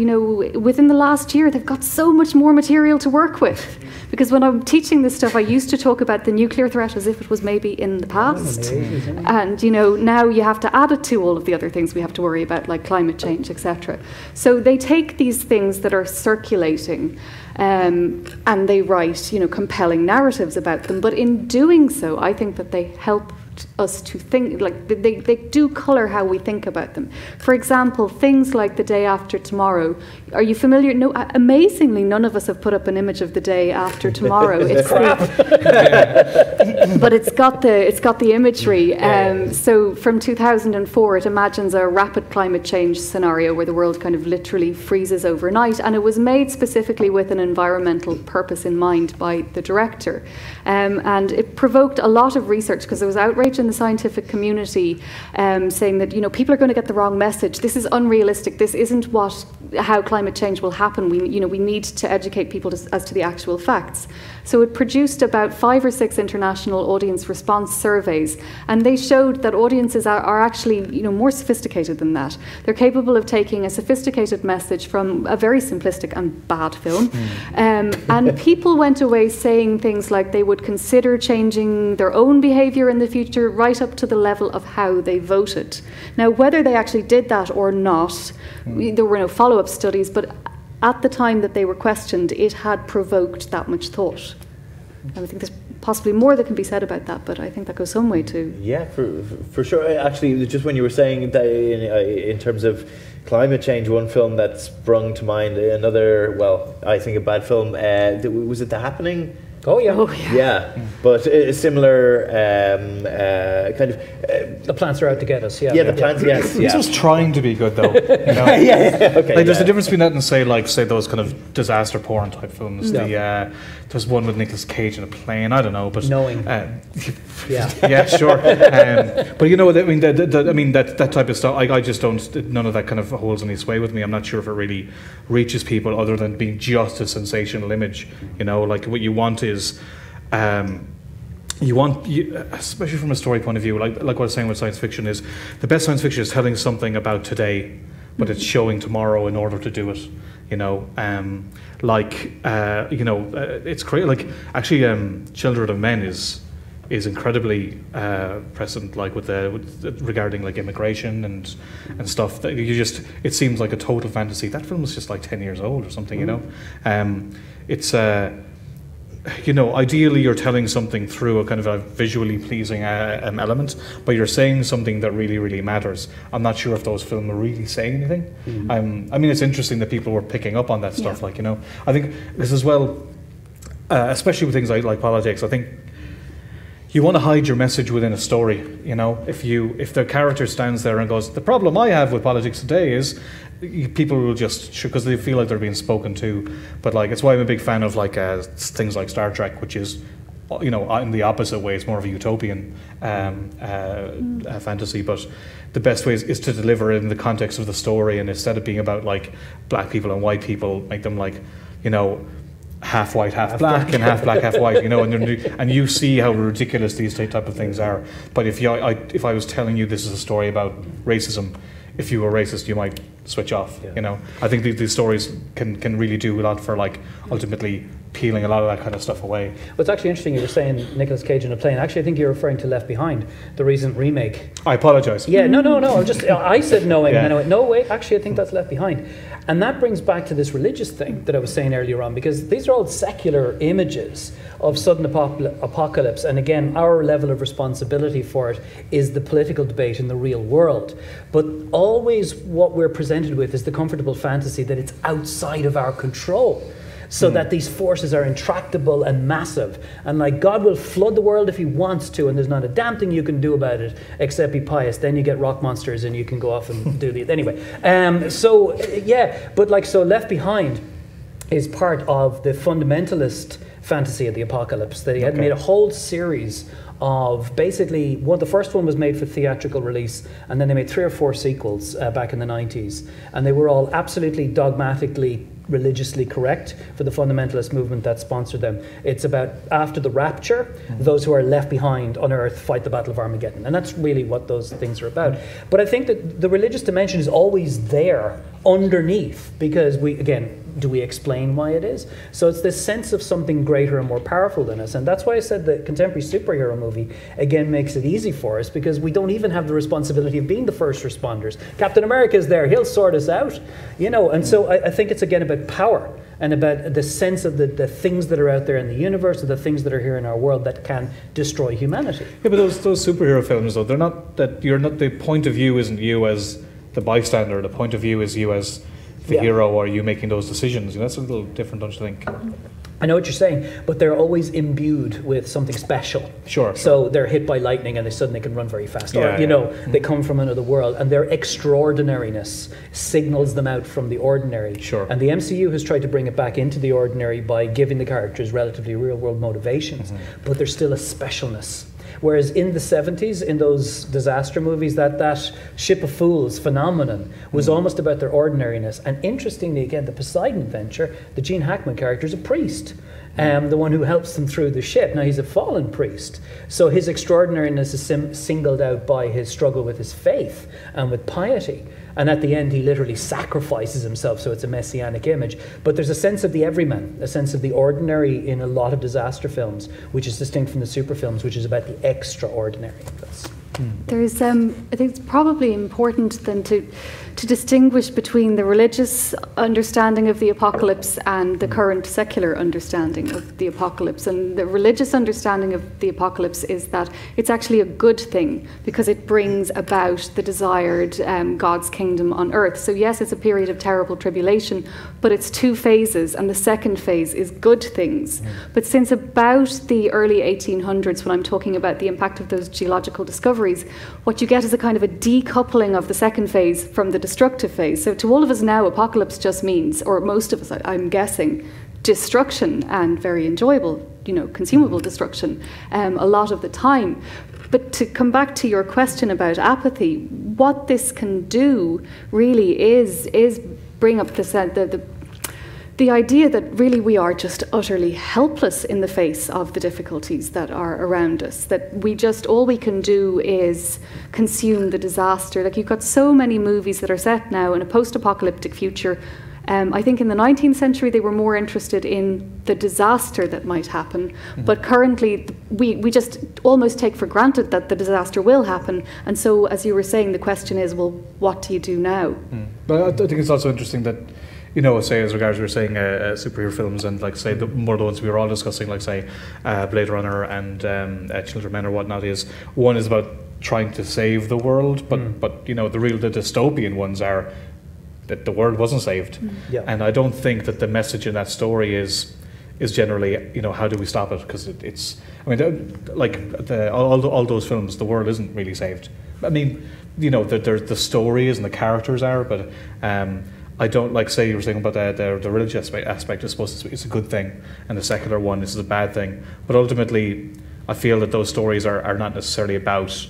within the last year they've got so much more material to work with, because when I'm teaching this stuff I used to talk about the nuclear threat as if it was maybe in the past, and now you have to add it to all of the other things we have to worry about, like climate change, etc. So they take these things that are circulating and they write compelling narratives about them, but in doing so I think that they help us to think, like they do colour how we think about them. For example, things like The Day After Tomorrow. Are you familiar? No, amazingly, none of us have put up an image of The Day After Tomorrow. It's crap. But it's got the imagery. So from 2004, it imagines a rapid climate change scenario where the world kind of literally freezes overnight, and it was made specifically with an environmental purpose in mind by the director, and it provoked a lot of research because there was outrage in the scientific community saying that people are going to get the wrong message. This is unrealistic. This isn't how climate change will happen. We need to educate people as to the actual facts. So it produced about 5 or 6 international audience response surveys, and they showed that audiences are actually more sophisticated than that. They're capable of taking a sophisticated message from a very simplistic and bad film, and people went away saying things like they would consider changing their own behaviour in the future, right up to the level of how they voted. Now, whether they actually did that or not, there were no follow-up studies, but at the time that they were questioned, it had provoked that much thought. And I think there's possibly more that can be said about that, but I think that goes some way too. Yeah, for sure. Actually, just when you were saying that in terms of climate change, one film that sprung to mind, another, well, I think a bad film, was it The Happening? Oh yeah. Yeah, but a similar kind of. The plants are out to get us. Yeah. Yeah, the plants. Yes. This was trying to be good though. Yeah. Okay. Like, there's a difference between that and say those kind of disaster porn type films. There's one with Nicolas Cage in a plane. I don't know, but Knowing. Yeah, sure. But I mean, that type of stuff. I just don't. None of that kind of holds any sway with me. I'm not sure if it really reaches people, other than being just a sensational image. Like what you want is. Especially from a story point of view, like what I was saying with science fiction, is the best science fiction is telling something about today, but it's showing tomorrow in order to do it. It's great. Like actually, Children of Men is incredibly present, like with regarding like immigration and stuff. That it seems like a total fantasy. That film was just like 10 years old or something. It's. Ideally you're telling something through a kind of a visually pleasing element, but you're saying something that really, really matters. I'm not sure if those films are really saying anything. I mean, it's interesting that people were picking up on that stuff. I think this as well, especially with things like politics, I think you want to hide your message within a story. If the character stands there and goes, the problem I have with politics today is, people will just, because they feel like they're being spoken to. But it's why I'm a big fan of things like Star Trek, which is you know, in the opposite way, it's more of a utopian fantasy, but the best way is to deliver it in the context of the story, and instead of being about like black people and white people, make them like, you know, half white, half black, and half black, half white, you know, and you see how ridiculous these type of things are. But if I was telling you this is a story about racism, if you were racist, you might switch off. You know, I think these stories can really do a lot for like ultimately peeling a lot of that kind of stuff away. Well, it's actually interesting you were saying Nicolas Cage in a plane. Actually, I think you're referring to Left Behind, the recent remake. I apologise. Yeah, no. I said knowing, and then I went, no, wait, actually, I think that's Left Behind. And that brings back to this religious thing that I was saying earlier on, because these are all secular images of sudden apocalypse. And again, our level of responsibility for it is the political debate in the real world. But always what we're presented with is the comfortable fantasy that it's outside of our control. So that these forces are intractable and massive. And like God will flood the world if he wants to, and there's not a damn thing you can do about it except be pious. Then you get rock monsters and you can go off and do the... Anyway, so Left Behind is part of the fundamentalist fantasy of the apocalypse. They had made a whole series of basically, the first one was made for theatrical release, and then they made 3 or 4 sequels back in the 90s. And they were all absolutely dogmatically religiously correct for the fundamentalist movement that sponsored them. It's about after the rapture, those who are left behind on earth fight the Battle of Armageddon. And that's really what those things are about. But I think that the religious dimension is always there underneath, because do we explain why it is? So it's this sense of something greater and more powerful than us. And that's why I said the contemporary superhero movie, again, makes it easy for us, because we don't even have the responsibility of being the first responders. Captain America is there, he'll sort us out, you know. And so I think it's again about power and about the sense of the things that are out there in the universe, or the things that are here in our world that can destroy humanity. Yeah, but those superhero films, though, the point of view isn't you as the bystander, the point of view is you as the hero, or you making those decisions. You know, that's a little different, don't you think? I know what you're saying, but they're always imbued with something special. Sure. So they're hit by lightning and they suddenly can run very fast. Or, they come from another world, and their extraordinariness signals them out from the ordinary. Sure. And the MCU has tried to bring it back into the ordinary by giving the characters relatively real-world motivations, but there's still a specialness. Whereas in the 70s, in those disaster movies, that ship of fools phenomenon was almost about their ordinariness. And interestingly, again, the Poseidon Adventure, the Gene Hackman character is a priest, the one who helps them through the ship. Now, he's a fallen priest, so his extraordinariness is singled out by his struggle with his faith and with piety. And at the end, he literally sacrifices himself, so it's a messianic image. But there's a sense of the everyman, a sense of the ordinary in a lot of disaster films, which is distinct from the super films, which is about the extraordinary. There's, I think it's probably important then to distinguish between the religious understanding of the apocalypse and the current secular understanding of the apocalypse. And the religious understanding of the apocalypse is that it's actually a good thing, because it brings about the desired God's kingdom on earth. So yes, it's a period of terrible tribulation, but it's 2 phases, and the second phase is good things. But since about the early 1800s, when I'm talking about the impact of those geological discoveries, what you get is a kind of a decoupling of the second phase from the destructive phase. So to all of us now, apocalypse just means, or most of us, I'm guessing, destruction, and very enjoyable, consumable destruction a lot of the time. But to come back to your question about apathy, what this can do really is bring up the idea that really we are just utterly helpless in the face of the difficulties that are around us, that all we can do is consume the disaster. Like, you've got so many movies that are set now in a post-apocalyptic future. I think in the 19th century they were more interested in the disaster that might happen, but currently we just almost take for granted that the disaster will happen. And so, as you were saying, the question is, well, what do you do now? But I think it's also interesting that, say as regards we were saying superhero films, and like say the more the ones we were all discussing, like say Blade Runner and Children of Men or whatnot, is one is about trying to save the world, but the dystopian ones are that the world wasn't saved. And I don't think that the message in that story is generally how do we stop it, because it's all those films, the world isn't really saved. I mean, the story is and the characters are, but I don't like, say you were saying about the religious aspect. I suppose it's a good thing, and the secular one is a bad thing. But ultimately, I feel that those stories are not necessarily about,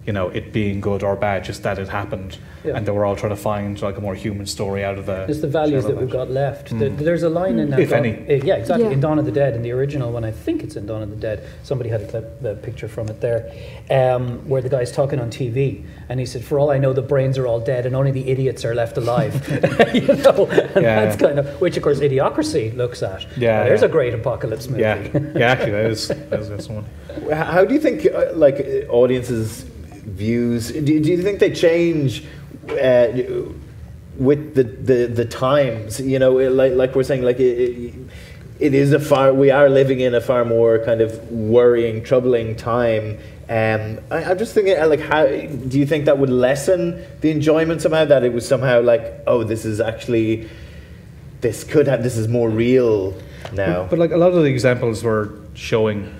you know, it being good or bad, just that it happened, and that we're all trying to find like a more human story out of the. It's the values that we've got left. There's a line in if any. Yeah, exactly. In Dawn of the Dead, in the original one, I think it's in Dawn of the Dead. Somebody had a picture from it there, where the guy's talking on TV, and he said, "For all I know, the brains are all dead, and only the idiots are left alive." You know, and that's kind of which, of course, Idiocracy looks at. Yeah, there's a great apocalypse movie. Yeah, actually, that is one. How do you think audiences' views? Do you think they change with the times? You know, like we're saying, it is we are living in a far more kind of worrying, troubling time. I'm just thinking, how do you think that would lessen the enjoyment somehow? That it was somehow like, oh, this is more real now. But like a lot of the examples we're showing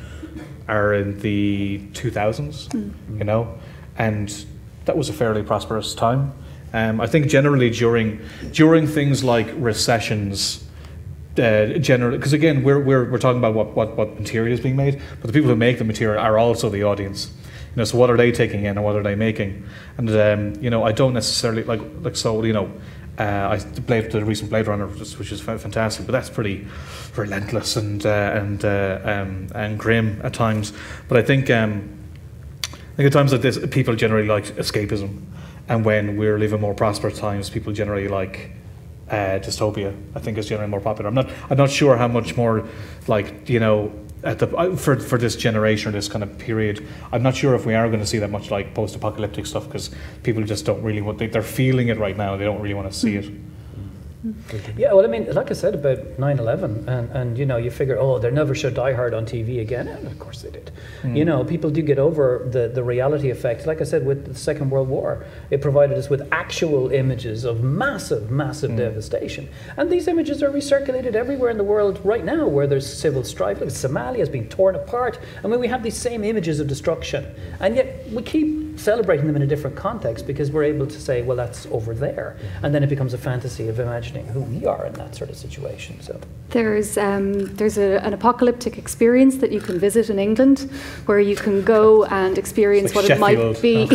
are in the 2000s, you know, and that was a fairly prosperous time. I think generally during things like recessions, generally, because again we're talking about what material is being made, but the people who make the material are also the audience. You know, so what are they taking in and what are they making? And you know, I don't necessarily like so, you know. The recent Blade Runner, which is fantastic, but that's pretty relentless and grim at times. But I think at times like this, people generally like escapism, and when we're living more prosperous times, people generally like dystopia. I think is generally more popular. I'm not sure how much more, like, you know, for this generation or this kind of period, I'm not sure if we are going to see that much like post-apocalyptic stuff, because people just don't really want. They're feeling it right now. They don't really want to see it. Yeah, well, I mean, like I said about 9/11, and you know, you figure, oh, they never showed Die Hard on TV again, and of course they did. You know, people do get over the reality effect. Like I said, with the Second World War, it provided us with actual images of massive devastation, and these images are recirculated everywhere in the world right now, where there's civil strife. Like Somalia has been torn apart. I mean, we have these same images of destruction, and yet we keep celebrating them in a different context, because we're able to say, well, that's over there, and then it becomes a fantasy of imagining who we are in that sort of situation. So there's an apocalyptic experience that you can visit in England, where you can go and experience what Sheffield. It might be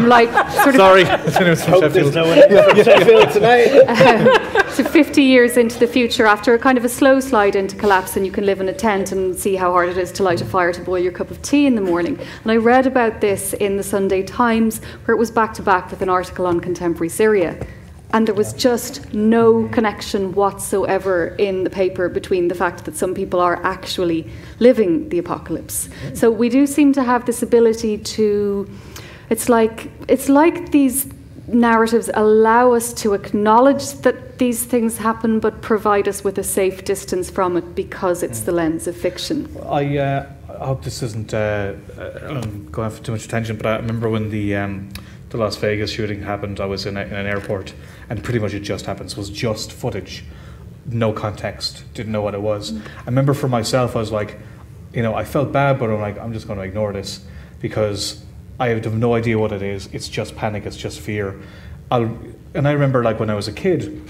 like sort of. Sorry, hope there's no one from Sheffield tonight. So 50 years into the future, after a kind of a slow slide into collapse, and you can live in a tent and see how hard it is to light a fire to boil your cup of tea in the morning. And I read about this in the Sunday Times, where it was back to back with an article on contemporary Syria. And there was just no connection whatsoever in the paper between the fact that some people are actually living the apocalypse. So we do seem to have this ability to, it's like these narratives allow us to acknowledge that these things happen, but provide us with a safe distance from it, because it's the lens of fiction. I hope this isn't going off for too much attention, but I remember when the Las Vegas shooting happened, I was in an airport, and pretty much it just happened. So it was just footage, no context, didn't know what it was. I remember for myself, I was like, you know, I felt bad, but I'm like, I'm just going to ignore this, because I have no idea what it is. It's just panic, it's just fear. And I remember, like, when I was a kid,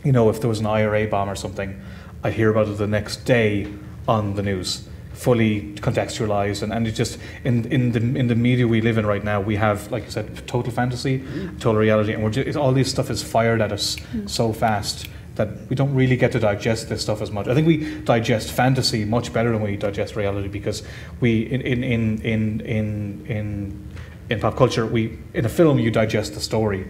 you know, if there was an IRA bomb or something, I'd hear about it the next day on the news, fully contextualized, and it's just in the media we live in right now, we have, like you said, total fantasy, total reality, and all this stuff is fired at us so fast that we don't really get to digest this stuff as much. I think we digest fantasy much better than we digest reality, because we in pop culture, in a film you digest the story.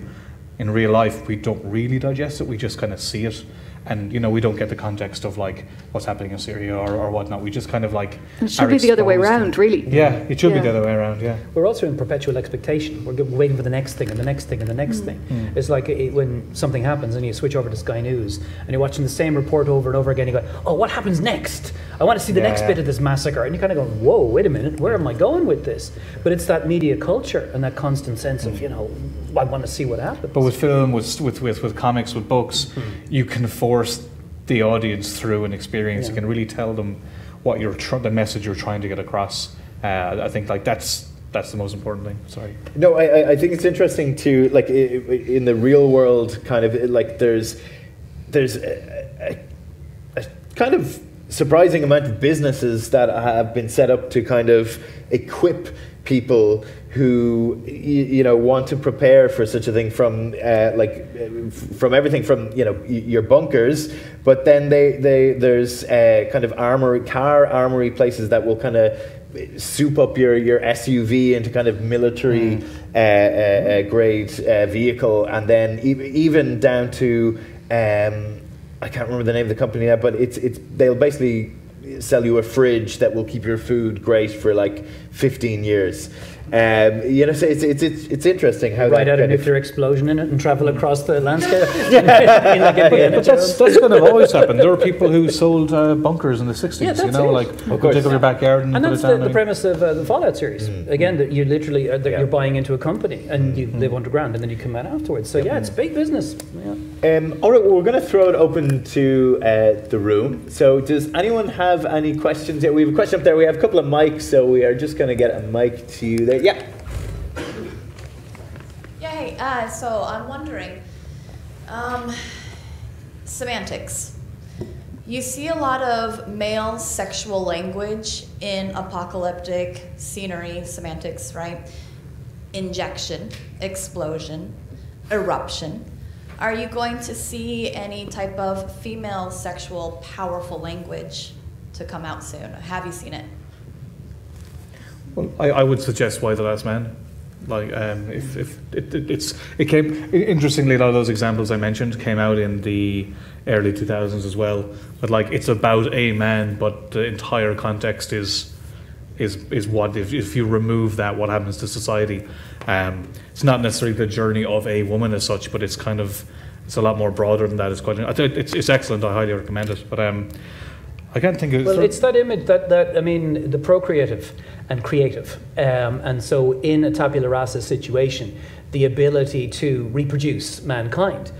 In real life, we don't really digest it. We just kind of see it. And, you know, we don't get the context of, like, what's happening in Syria or whatnot. We just kind of, like, it should be the other way around, really. Yeah, it should be the other way around, yeah. We're also in perpetual expectation. We're waiting for the next thing and the next thing and the next thing. It's like when something happens and you switch over to Sky News and you're watching the same report over and over again. You go, oh, what happens next? I want to see the next bit of this massacre. And you kind of go, whoa, wait a minute, where am I going with this? But it's that media culture and that constant sense of, you know, I want to see what happens. But with film, with comics, with books, you can force the audience through an experience. You can really tell them what the message you're trying to get across. I think, like, that's that's the most important thing. Sorry. No, I think it's interesting to, like, in the real world, kind of, like, there's a kind of surprising amount of businesses that have been set up to kind of equip people who want to prepare for such a thing, from from everything from your bunkers, but then there's kind of car armory places that will kind of soup up your SUV into kind of military grade vehicle, and then even down to I can't remember the name of the company now, but they'll basically sell you a fridge that will keep your food great for like 15 years. So it's interesting how right that out a kind nuclear explosion in it and travel across the landscape. But that's kind of always happened. There were people who sold bunkers in the 60s. Yeah, that's like dig up your backyard and put that's it down. the premise of the Fallout series. Again, that you literally you're buying into a company and you live underground and then you come out afterwards. So it's big business. Yeah. All right, well, we're going to throw it open to the room. So does anyone have any questions? Yeah, we have a question up there. We have a couple of mics, so we are just going to get a mic to you there. Yeah. Yeah, hey, so I'm wondering, semantics. You see a lot of male sexual language in apocalyptic scenery, semantics, right? Injection, explosion, eruption. Are you going to see any type of female sexual powerful language to come out soon? Have you seen it? Well, I would suggest Why the Last Man. Like, if it came, interestingly, a lot of those examples I mentioned came out in the early 2000s as well. But like, it's about a man, but the entire context is what, if you remove that, what happens to society. It's not necessarily the journey of a woman as such, but it's kind of, it's a lot more broader than that. It's excellent. I highly recommend it. But I can't think of. Well, it's that image that I mean, the procreative and creative, and so in a tabula rasa situation, the ability to reproduce mankind,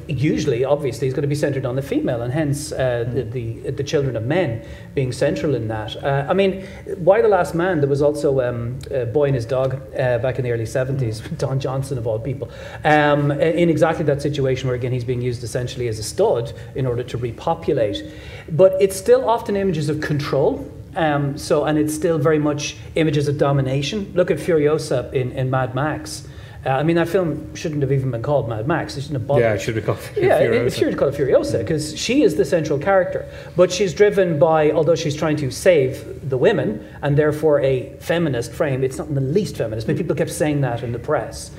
usually, obviously, is going to be centered on the female, and hence the children of men being central in that. I mean, Why the Last Man? There was also a Boy and His Dog back in the early 70s, Don Johnson of all people, in exactly that situation where, again, he's being used essentially as a stud in order to repopulate. But it's still often images of control. And it's still very much images of domination. Look at Furiosa in Mad Max. I mean, that film shouldn't have even been called Mad Max. They shouldn't have bothered. Yeah, it should be called Furiosa. Yeah, it should be called Furiosa, because she is the central character. But she's driven by, although she's trying to save the women, and therefore a feminist frame, it's not in the least feminist, but people kept saying that in the press.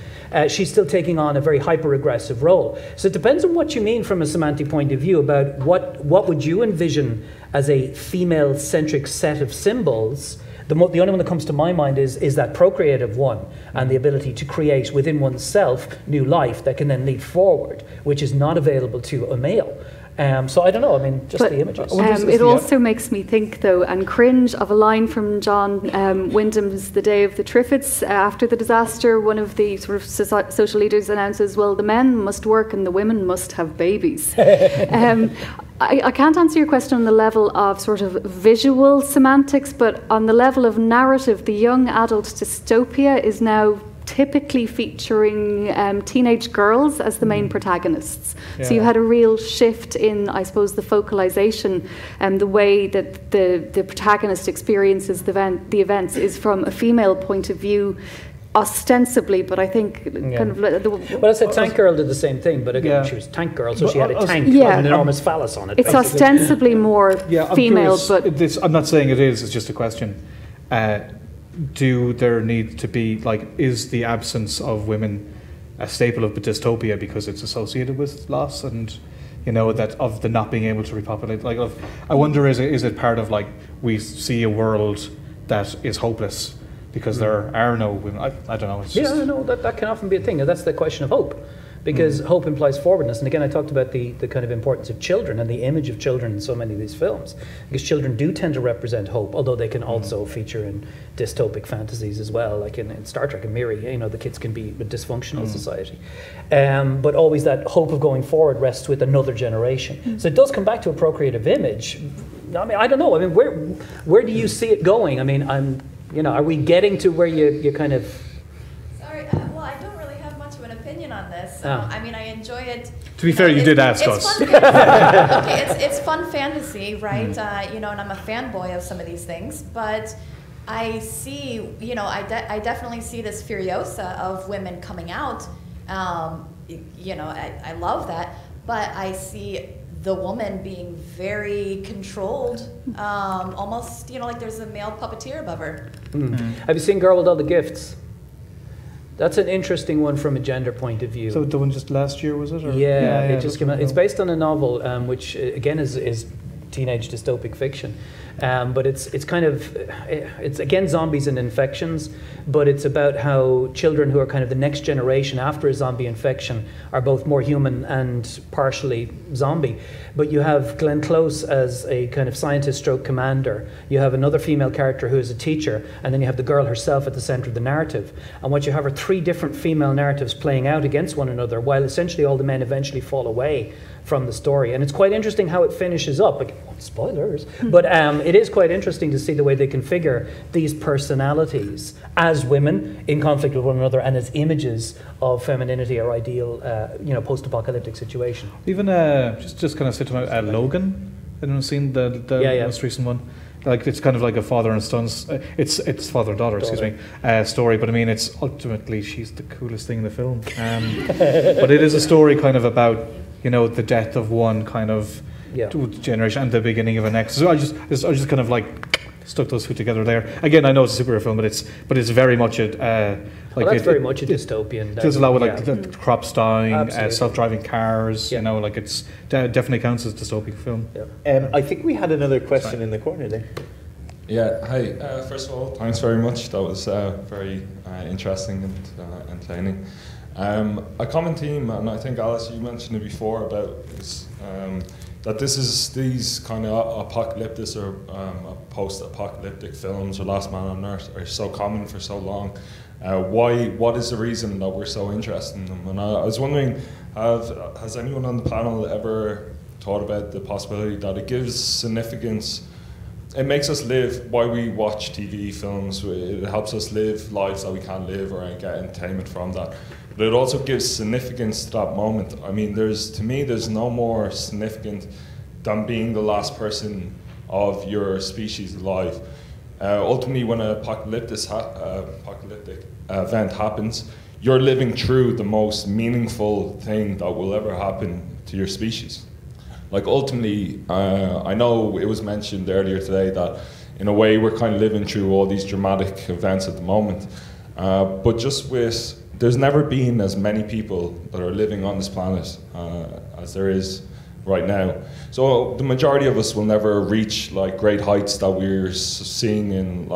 She's still taking on a very hyper-aggressive role. So it depends on what you mean from a semantic point of view about what would you envision as a female-centric set of symbols. The only one that comes to my mind is that procreative one, and the ability to create within oneself new life that can then lead forward, which is not available to a male. So I don't know, I mean, just the images. It also makes me think, though, and cringe, of a line from John Wyndham's The Day of the Triffids. After the disaster, one of the sort of social leaders announces, well, the men must work and the women must have babies. I can't answer your question on the level of sort of visual semantics, but on the level of narrative, the young adult dystopia is now typically featuring teenage girls as the main protagonists. Yeah. So you had a real shift in, I suppose, the focalization and the way that the protagonist experiences the events is from a female point of view, ostensibly, but I think kind of... Well, I said Tank Girl did the same thing, but again, she was Tank Girl, so she had a tank with an enormous phallus on it. It's basically ostensibly more female, but... I'm not saying it is, it's just a question. Do there need to be, like, is the absence of women a staple of the dystopia because it's associated with loss and, that of the not being able to repopulate? Like, I wonder, is it part of, like, we see a world that is hopeless because there are no women? I don't know. It's just... that can often be a thing. And that's the question of hope. Because hope implies forwardness. And again, I talked about the kind of importance of children and the image of children in so many of these films. Because children do tend to represent hope, although they can also feature in dystopic fantasies as well, like in Star Trek and Miri, the kids can be a dysfunctional society. But always that hope of going forward rests with another generation. So it does come back to a procreative image. I mean, I don't know. I mean, where do you see it going? I mean, I'm You know, are we getting to where you kind of... Sorry, well, I don't really have much of an opinion on this. So, I mean, I enjoy it. To be fair, you did ask it's us. Fun okay, it's fun fantasy, right? You know, and I'm a fanboy of some of these things, but I see, you know, I definitely see this furiosa of women coming out. You know, I love that, but I see the woman being very controlled, almost, you know, like there's a male puppeteer above her. Have you seen Girl with All the Gifts? That's an interesting one from a gender point of view. So the one just last year, was it? Or? Yeah, it just came out. It's based on a novel, which again is teenage dystopic fiction. But it's kind of, it's again zombies and infections, but it's about how children who are kind of the next generation after a zombie infection are both more human and partially zombie. But you have Glenn Close as a kind of scientist stroke commander. You have another female character who is a teacher, and then you have the girl herself at the center of the narrative. And what you have are three different female narratives playing out against one another, while essentially all the men eventually fall away from the story. And it's quite interesting how it finishes up. Like, spoilers. But it is quite interesting to see the way they configure these personalities as women in conflict with one another and as images of femininity or ideal, you know, post-apocalyptic situation. Even just kind of sit about Logan. Anyone seen the most recent one? Like, it's kind of like a father and son's. It's father and daughter, excuse me, story. But I mean, it's ultimately she's the coolest thing in the film. But it is a story kind of about, you know, the death of one kind of generation and the beginning of the next. So I just kind of like stuck those two together there. Again, I know it's a superhero film, but it's very much a like that's very much a dystopian. There's a lot with like the crops dying, self-driving cars. Yeah. You know, like it's definitely counts as a dystopian film. Yeah. I think we had another question in the corner there. Yeah, hi. First of all, thanks very much. That was very interesting and entertaining. A common theme, and I think Alice, you mentioned it before, about is that these kind of apocalyptic or post-apocalyptic films or Last Man on Earth are so common for so long. What is the reason that we're so interested in them? And I was wondering, has anyone on the panel ever thought about the possibility that it gives significance? It makes us live. Why we watch TV films, it helps us live lives that we can't live or get entertainment from that. But it also gives significance to that moment. I mean, to me, there's no more significant than being the last person of your species alive. Ultimately, when an apocalyptic event happens, you're living through the most meaningful thing that will ever happen to your species. Like, ultimately, I know it was mentioned earlier today that in a way we're kind of living through all these dramatic events at the moment. But just there's never been as many people that are living on this planet as there is right now. So the majority of us will never reach like great heights that we're seeing in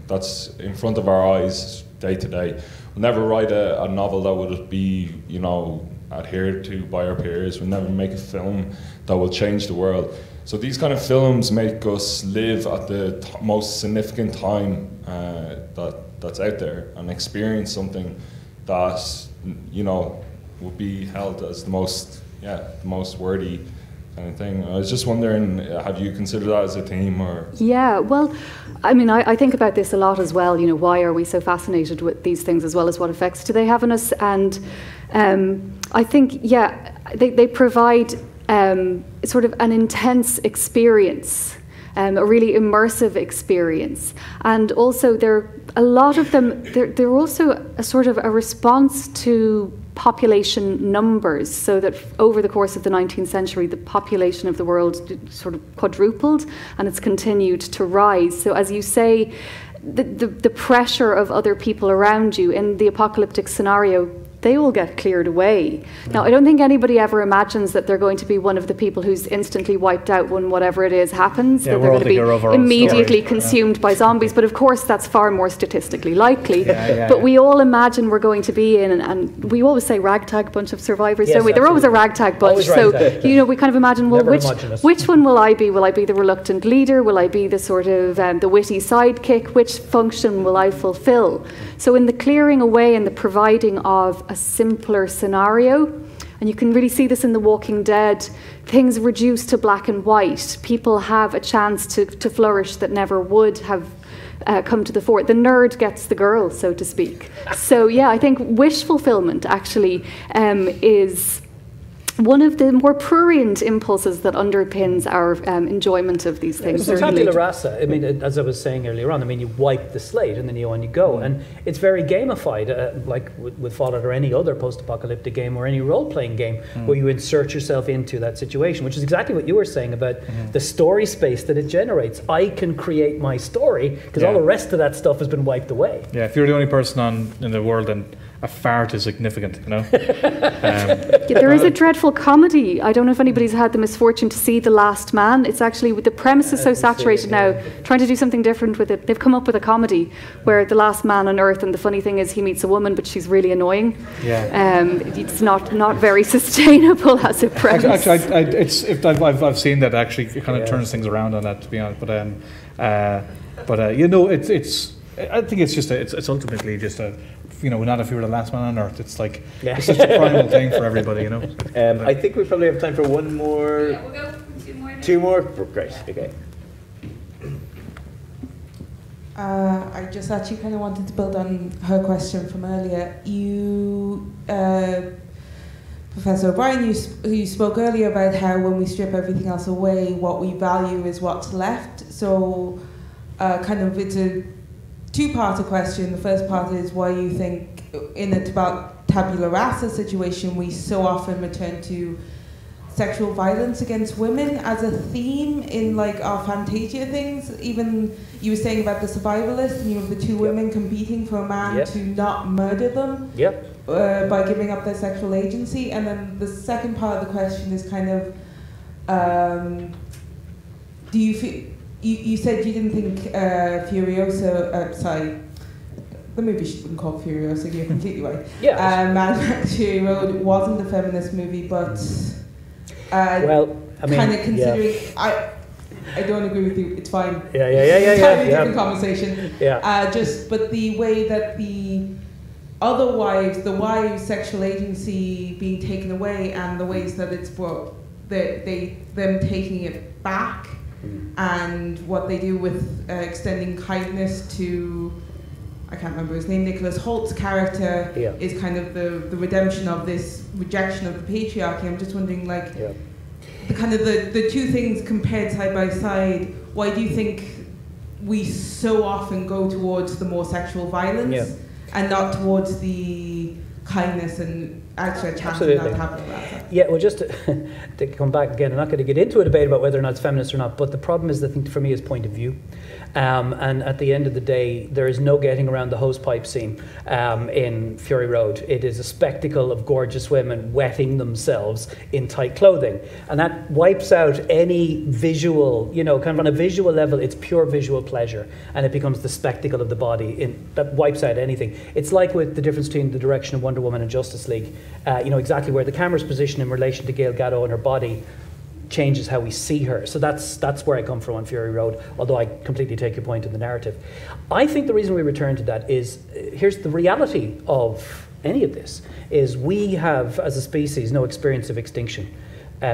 that's in front of our eyes day to day. We'll never write a novel that would be, you know, adhered to by our peers. We'll never make a film that will change the world. So these kind of films make us live at the most significant time that's out there and experience something that, you know, will be held as the most worthy kind of thing. I was just wondering, have you considered that as a theme or? Yeah, well, I mean, I think about this a lot as well. You know, why are we so fascinated with these things, as well as what effects do they have on us? And I think, they provide sort of an intense experience, a really immersive experience. And also, a lot of them, they're also a sort of a response to population numbers, so that over the course of the 19th century, the population of the world sort of quadrupled, and it's continued to rise. So as you say, the pressure of other people around you in the apocalyptic scenario, they all get cleared away. Now, I don't think anybody ever imagines that they're going to be one of the people who's instantly wiped out when whatever it is happens, that they're going to be immediately consumed by zombies. But of course, that's far more statistically likely. But we all imagine we're going to be in, and we always say ragtag bunch of survivors, don't we? They're always a ragtag bunch. So, you know, we kind of imagine, well, which one will I be? Will I be the reluctant leader? Will I be the sort of the witty sidekick? Which function will I fulfill? So in the clearing away and the providing of a simpler scenario, and you can really see this in The Walking Dead, things reduce to black and white. People have a chance to flourish that never would have come to the fore. The nerd gets the girl, so to speak. So yeah, I think wish fulfillment actually is one of the more prurient impulses that underpins our enjoyment of these things. It's tabula rasa. I mean, as I was saying earlier on, I mean, you wipe the slate and then you on you go. And it's very gamified, like with Fallout or any other post-apocalyptic game or any role-playing game, where you insert yourself into that situation, which is exactly what you were saying about the story space that it generates. I can create my story because all the rest of that stuff has been wiped away. Yeah, if you're the only person in the world, then a fart is significant, you know. There is a dreadful comedy. I don't know if anybody's had the misfortune to see The Last Man. It's actually, the premise is so saturated now, trying to do something different with it. They've come up with a comedy where the last man on earth, and the funny thing is he meets a woman, but she's really annoying. Yeah. It's not very sustainable as a premise. Actually, I've seen that actually. It kind of turns things around on that, to be honest. But you know, it's. I think it's ultimately just a. You know, not if you were the last man on earth. It's like it's such a primal thing for everybody, you know. I think we probably have time for one more. Yeah, we'll go for 2 more. 2 more? Great, okay. I just actually kind of wanted to build on her question from earlier. You, Professor O'Brien, you spoke earlier about how when we strip everything else away, what we value is what's left. So, kind of it's a two-parter question. The first part is why you think in a tabula rasa situation we so often return to sexual violence against women as a theme in like our Fantasia things. Even you were saying about the survivalist and you have the 2 women competing for a man to not murder them by giving up their sexual agency. And then the second part of the question is kind of do you feel you said you didn't think Furiosa, sorry, the movie should have been called Furiosa, you're completely right. Mad Max Fury Road wasn't a feminist movie, but well, I mean, kind of considering, I don't agree with you, it's fine. Different conversation. But the way that the other wives, the wives' sexual agency being taken away and the ways that it's brought, them taking it back, and what they do with extending kindness to, I can't remember his name, Nicholas Holt's character is kind of the redemption of this rejection of the patriarchy. I'm just wondering, like, the kind of the 2 things compared side by side, why do you think we so often go towards the more sexual violence and not towards the kindness and actually a chance of not happening about that? Yeah, well, just to come back again, I'm not going to get into a debate about whether or not it's feminist or not, but the problem is, I think, for me, is point of view. And at the end of the day, there is no getting around the hosepipe scene in Fury Road. It is a spectacle of gorgeous women wetting themselves in tight clothing. And that wipes out any visual, you know, kind of on a visual level, it's pure visual pleasure. And it becomes the spectacle of the body. That wipes out anything. It's like with the difference between the direction of Wonder Woman and Justice League. You know, exactly where the camera's positioned in relation to Gal Gadot and her body changes how we see her. So that's where I come from on Fury Road, although I completely take your point in the narrative. I think the reason we return to that is, here's the reality of any of this, is we have, as a species, no experience of extinction.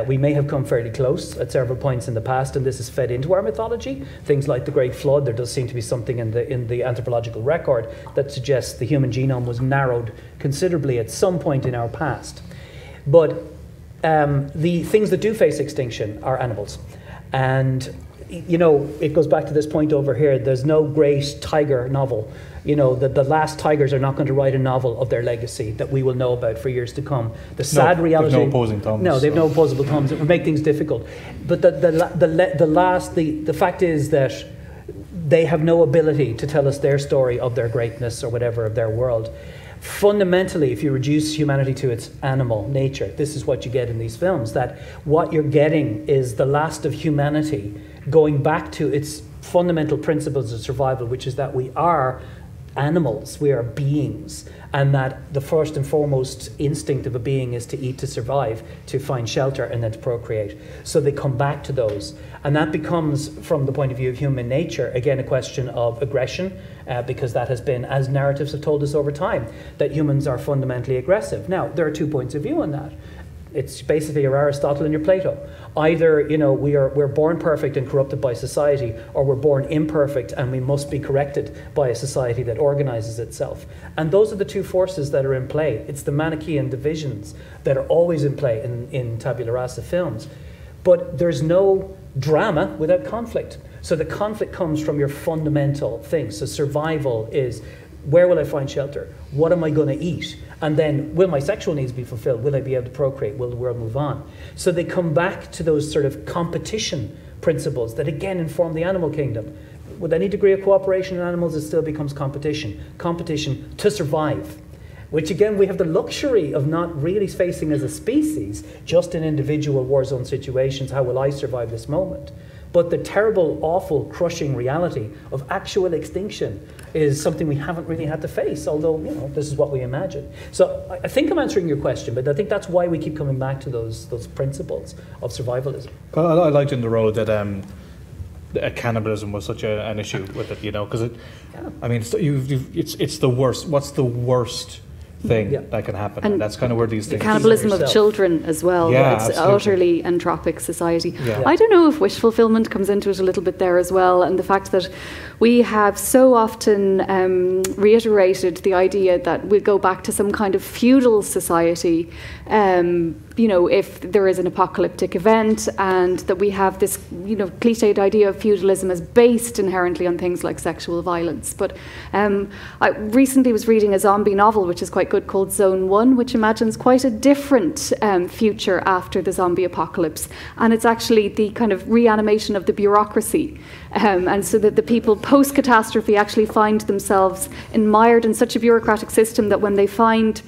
We may have come fairly close at several points in the past, and this is fed into our mythology. Things like the Great Flood, there does seem to be something in the anthropological record that suggests the human genome was narrowed considerably at some point in our past. But the things that do face extinction are animals. And, you know, it goes back to this point over here. There's no great tiger novel. You know, the last tigers are not going to write a novel of their legacy that we will know about for years to come. The sad reality. No opposing thumbs. No, they've no opposable thumbs. It would make things difficult. But the fact is that they have no ability to tell us their story of their greatness or whatever, of their world. Fundamentally, if you reduce humanity to its animal nature, this is what you get in these films, that what you're getting is the last of humanity going back to its fundamental principles of survival, which is that we are animals, we are beings, and that the first and foremost instinct of a being is to eat, to survive, to find shelter, and then to procreate. So they come back to those. And that becomes, from the point of view of human nature, again, a question of aggression, because that has been, as narratives have told us over time, that humans are fundamentally aggressive. Now, there are 2 points of view on that. It's basically your Aristotle and your Plato. Either, you know, we're born perfect and corrupted by society, or we're born imperfect and we must be corrected by a society that organizes itself. And those are the two forces that are in play. It's the Manichaean divisions that are always in play in tabula rasa films. But there's no drama without conflict. So the conflict comes from your fundamental things. So survival is, where will I find shelter? What am I going to eat? And then, will my sexual needs be fulfilled? Will I be able to procreate? Will the world move on? So they come back to those sort of competition principles that again inform the animal kingdom. With any degree of cooperation in animals, it still becomes competition. Competition to survive. Which again, we have the luxury of not really facing as a species, just in individual war zone situations, how will I survive this moment? But the terrible, awful, crushing reality of actual extinction is something we haven't really had to face, although, you know, this is what we imagine. So I think I'm answering your question, but I think that's why we keep coming back to those principles of survivalism. Well, I liked in the road that cannibalism was such an issue with it, you know, because I mean, it's the worst. What's the worst thing that can happen? And that's kind of where these things... Cannibalism of children as well. Yeah, it's absolutely. utterly entropic society. Yeah. I don't know if wish fulfillment comes into it a little bit there as well, and the fact that we have so often reiterated the idea that we'll go back to some kind of feudal society, you know, if there is an apocalyptic event, and that we have this, you know, cliched idea of feudalism as based inherently on things like sexual violence. But I recently was reading a zombie novel, which is quite good, called Zone 1, which imagines quite a different future after the zombie apocalypse. And it's actually the kind of reanimation of the bureaucracy. And so that the people post-catastrophe actually find themselves mired in such a bureaucratic system that when they find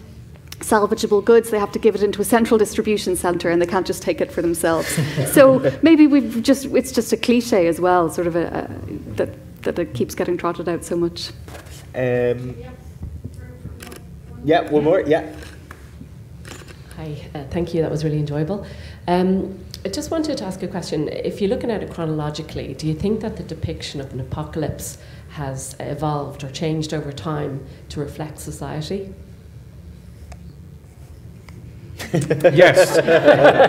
salvageable goods, they have to give it into a central distribution centre, and they can't just take it for themselves. So maybe it's just a cliche as well, sort of that it keeps getting trotted out so much. Yeah, one more, yeah. Hi, thank you, that was really enjoyable. I just wanted to ask a question. If you're looking at it chronologically, do you think that the depiction of an apocalypse has evolved or changed over time to reflect society? Yes.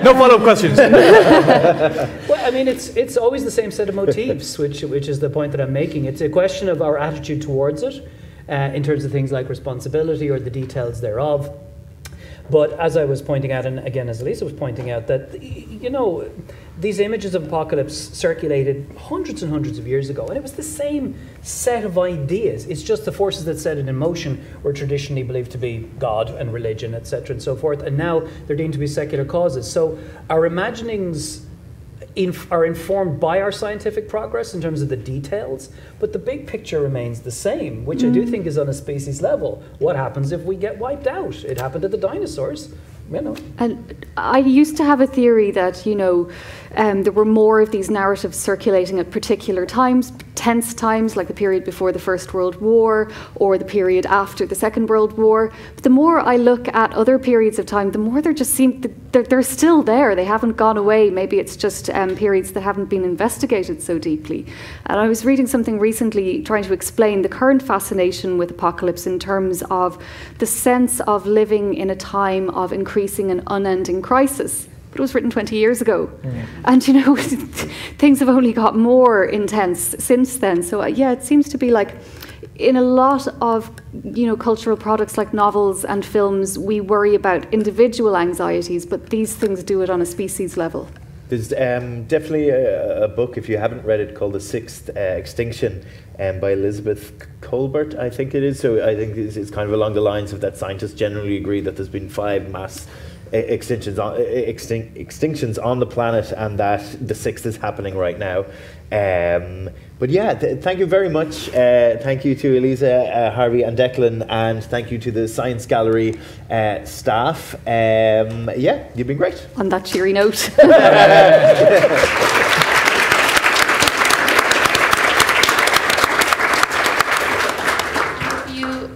No follow-up questions. Well, I mean, it's always the same set of motifs, which is the point that I'm making. It's a question of our attitude towards it, in terms of things like responsibility or the details thereof. But as I was pointing out, and again as Ailise was pointing out, that, you know, these images of apocalypse circulated hundreds and hundreds of years ago, and it was the same set of ideas. It's just the forces that set it in motion were traditionally believed to be God and religion, etc. and so forth, and now they're deemed to be secular causes. So our imaginings are informed by our scientific progress in terms of the details, but the big picture remains the same, which I do think is on a species level. What happens if we get wiped out? It happened to the dinosaurs, you know. And I used to have a theory that, you know, there were more of these narratives circulating at particular times, tense times, like the period before the First World War or the period after the Second World War. But the more I look at other periods of time, the more there just seem they're still there. They haven't gone away. Maybe it's just periods that haven't been investigated so deeply. And I was reading something recently trying to explain the current fascination with apocalypse in terms of the sense of living in a time of increasing and unending crisis. But it was written 20 years ago. And, you know, things have only got more intense since then. So, yeah, it seems to be like in a lot of, you know, cultural products like novels and films, we worry about individual anxieties, but these things do it on a species level. There's definitely a book, if you haven't read it, called The Sixth Extinction by Elizabeth Colbert, I think it is. So I think it's kind of along the lines of that scientists generally agree that there's been 5 mass extinctions on the planet, and that the 6th is happening right now. But yeah, thank you very much. Thank you to Ailise, Harvey and Declan, and thank you to the Science Gallery staff. Yeah, you've been great. On that cheery note.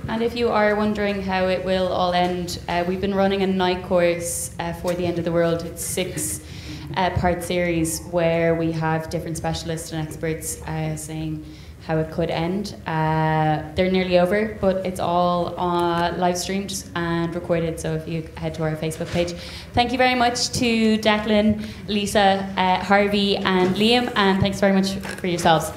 And if you are wondering how it will all end, we've been running a night course for the end of the world. It's 6-part series where we have different specialists and experts saying how it could end. They're nearly over, but it's all live streamed and recorded, so if you head to our Facebook page. Thank you very much to Declan, Lisa, Harvey and Liam, and thanks very much for yourselves.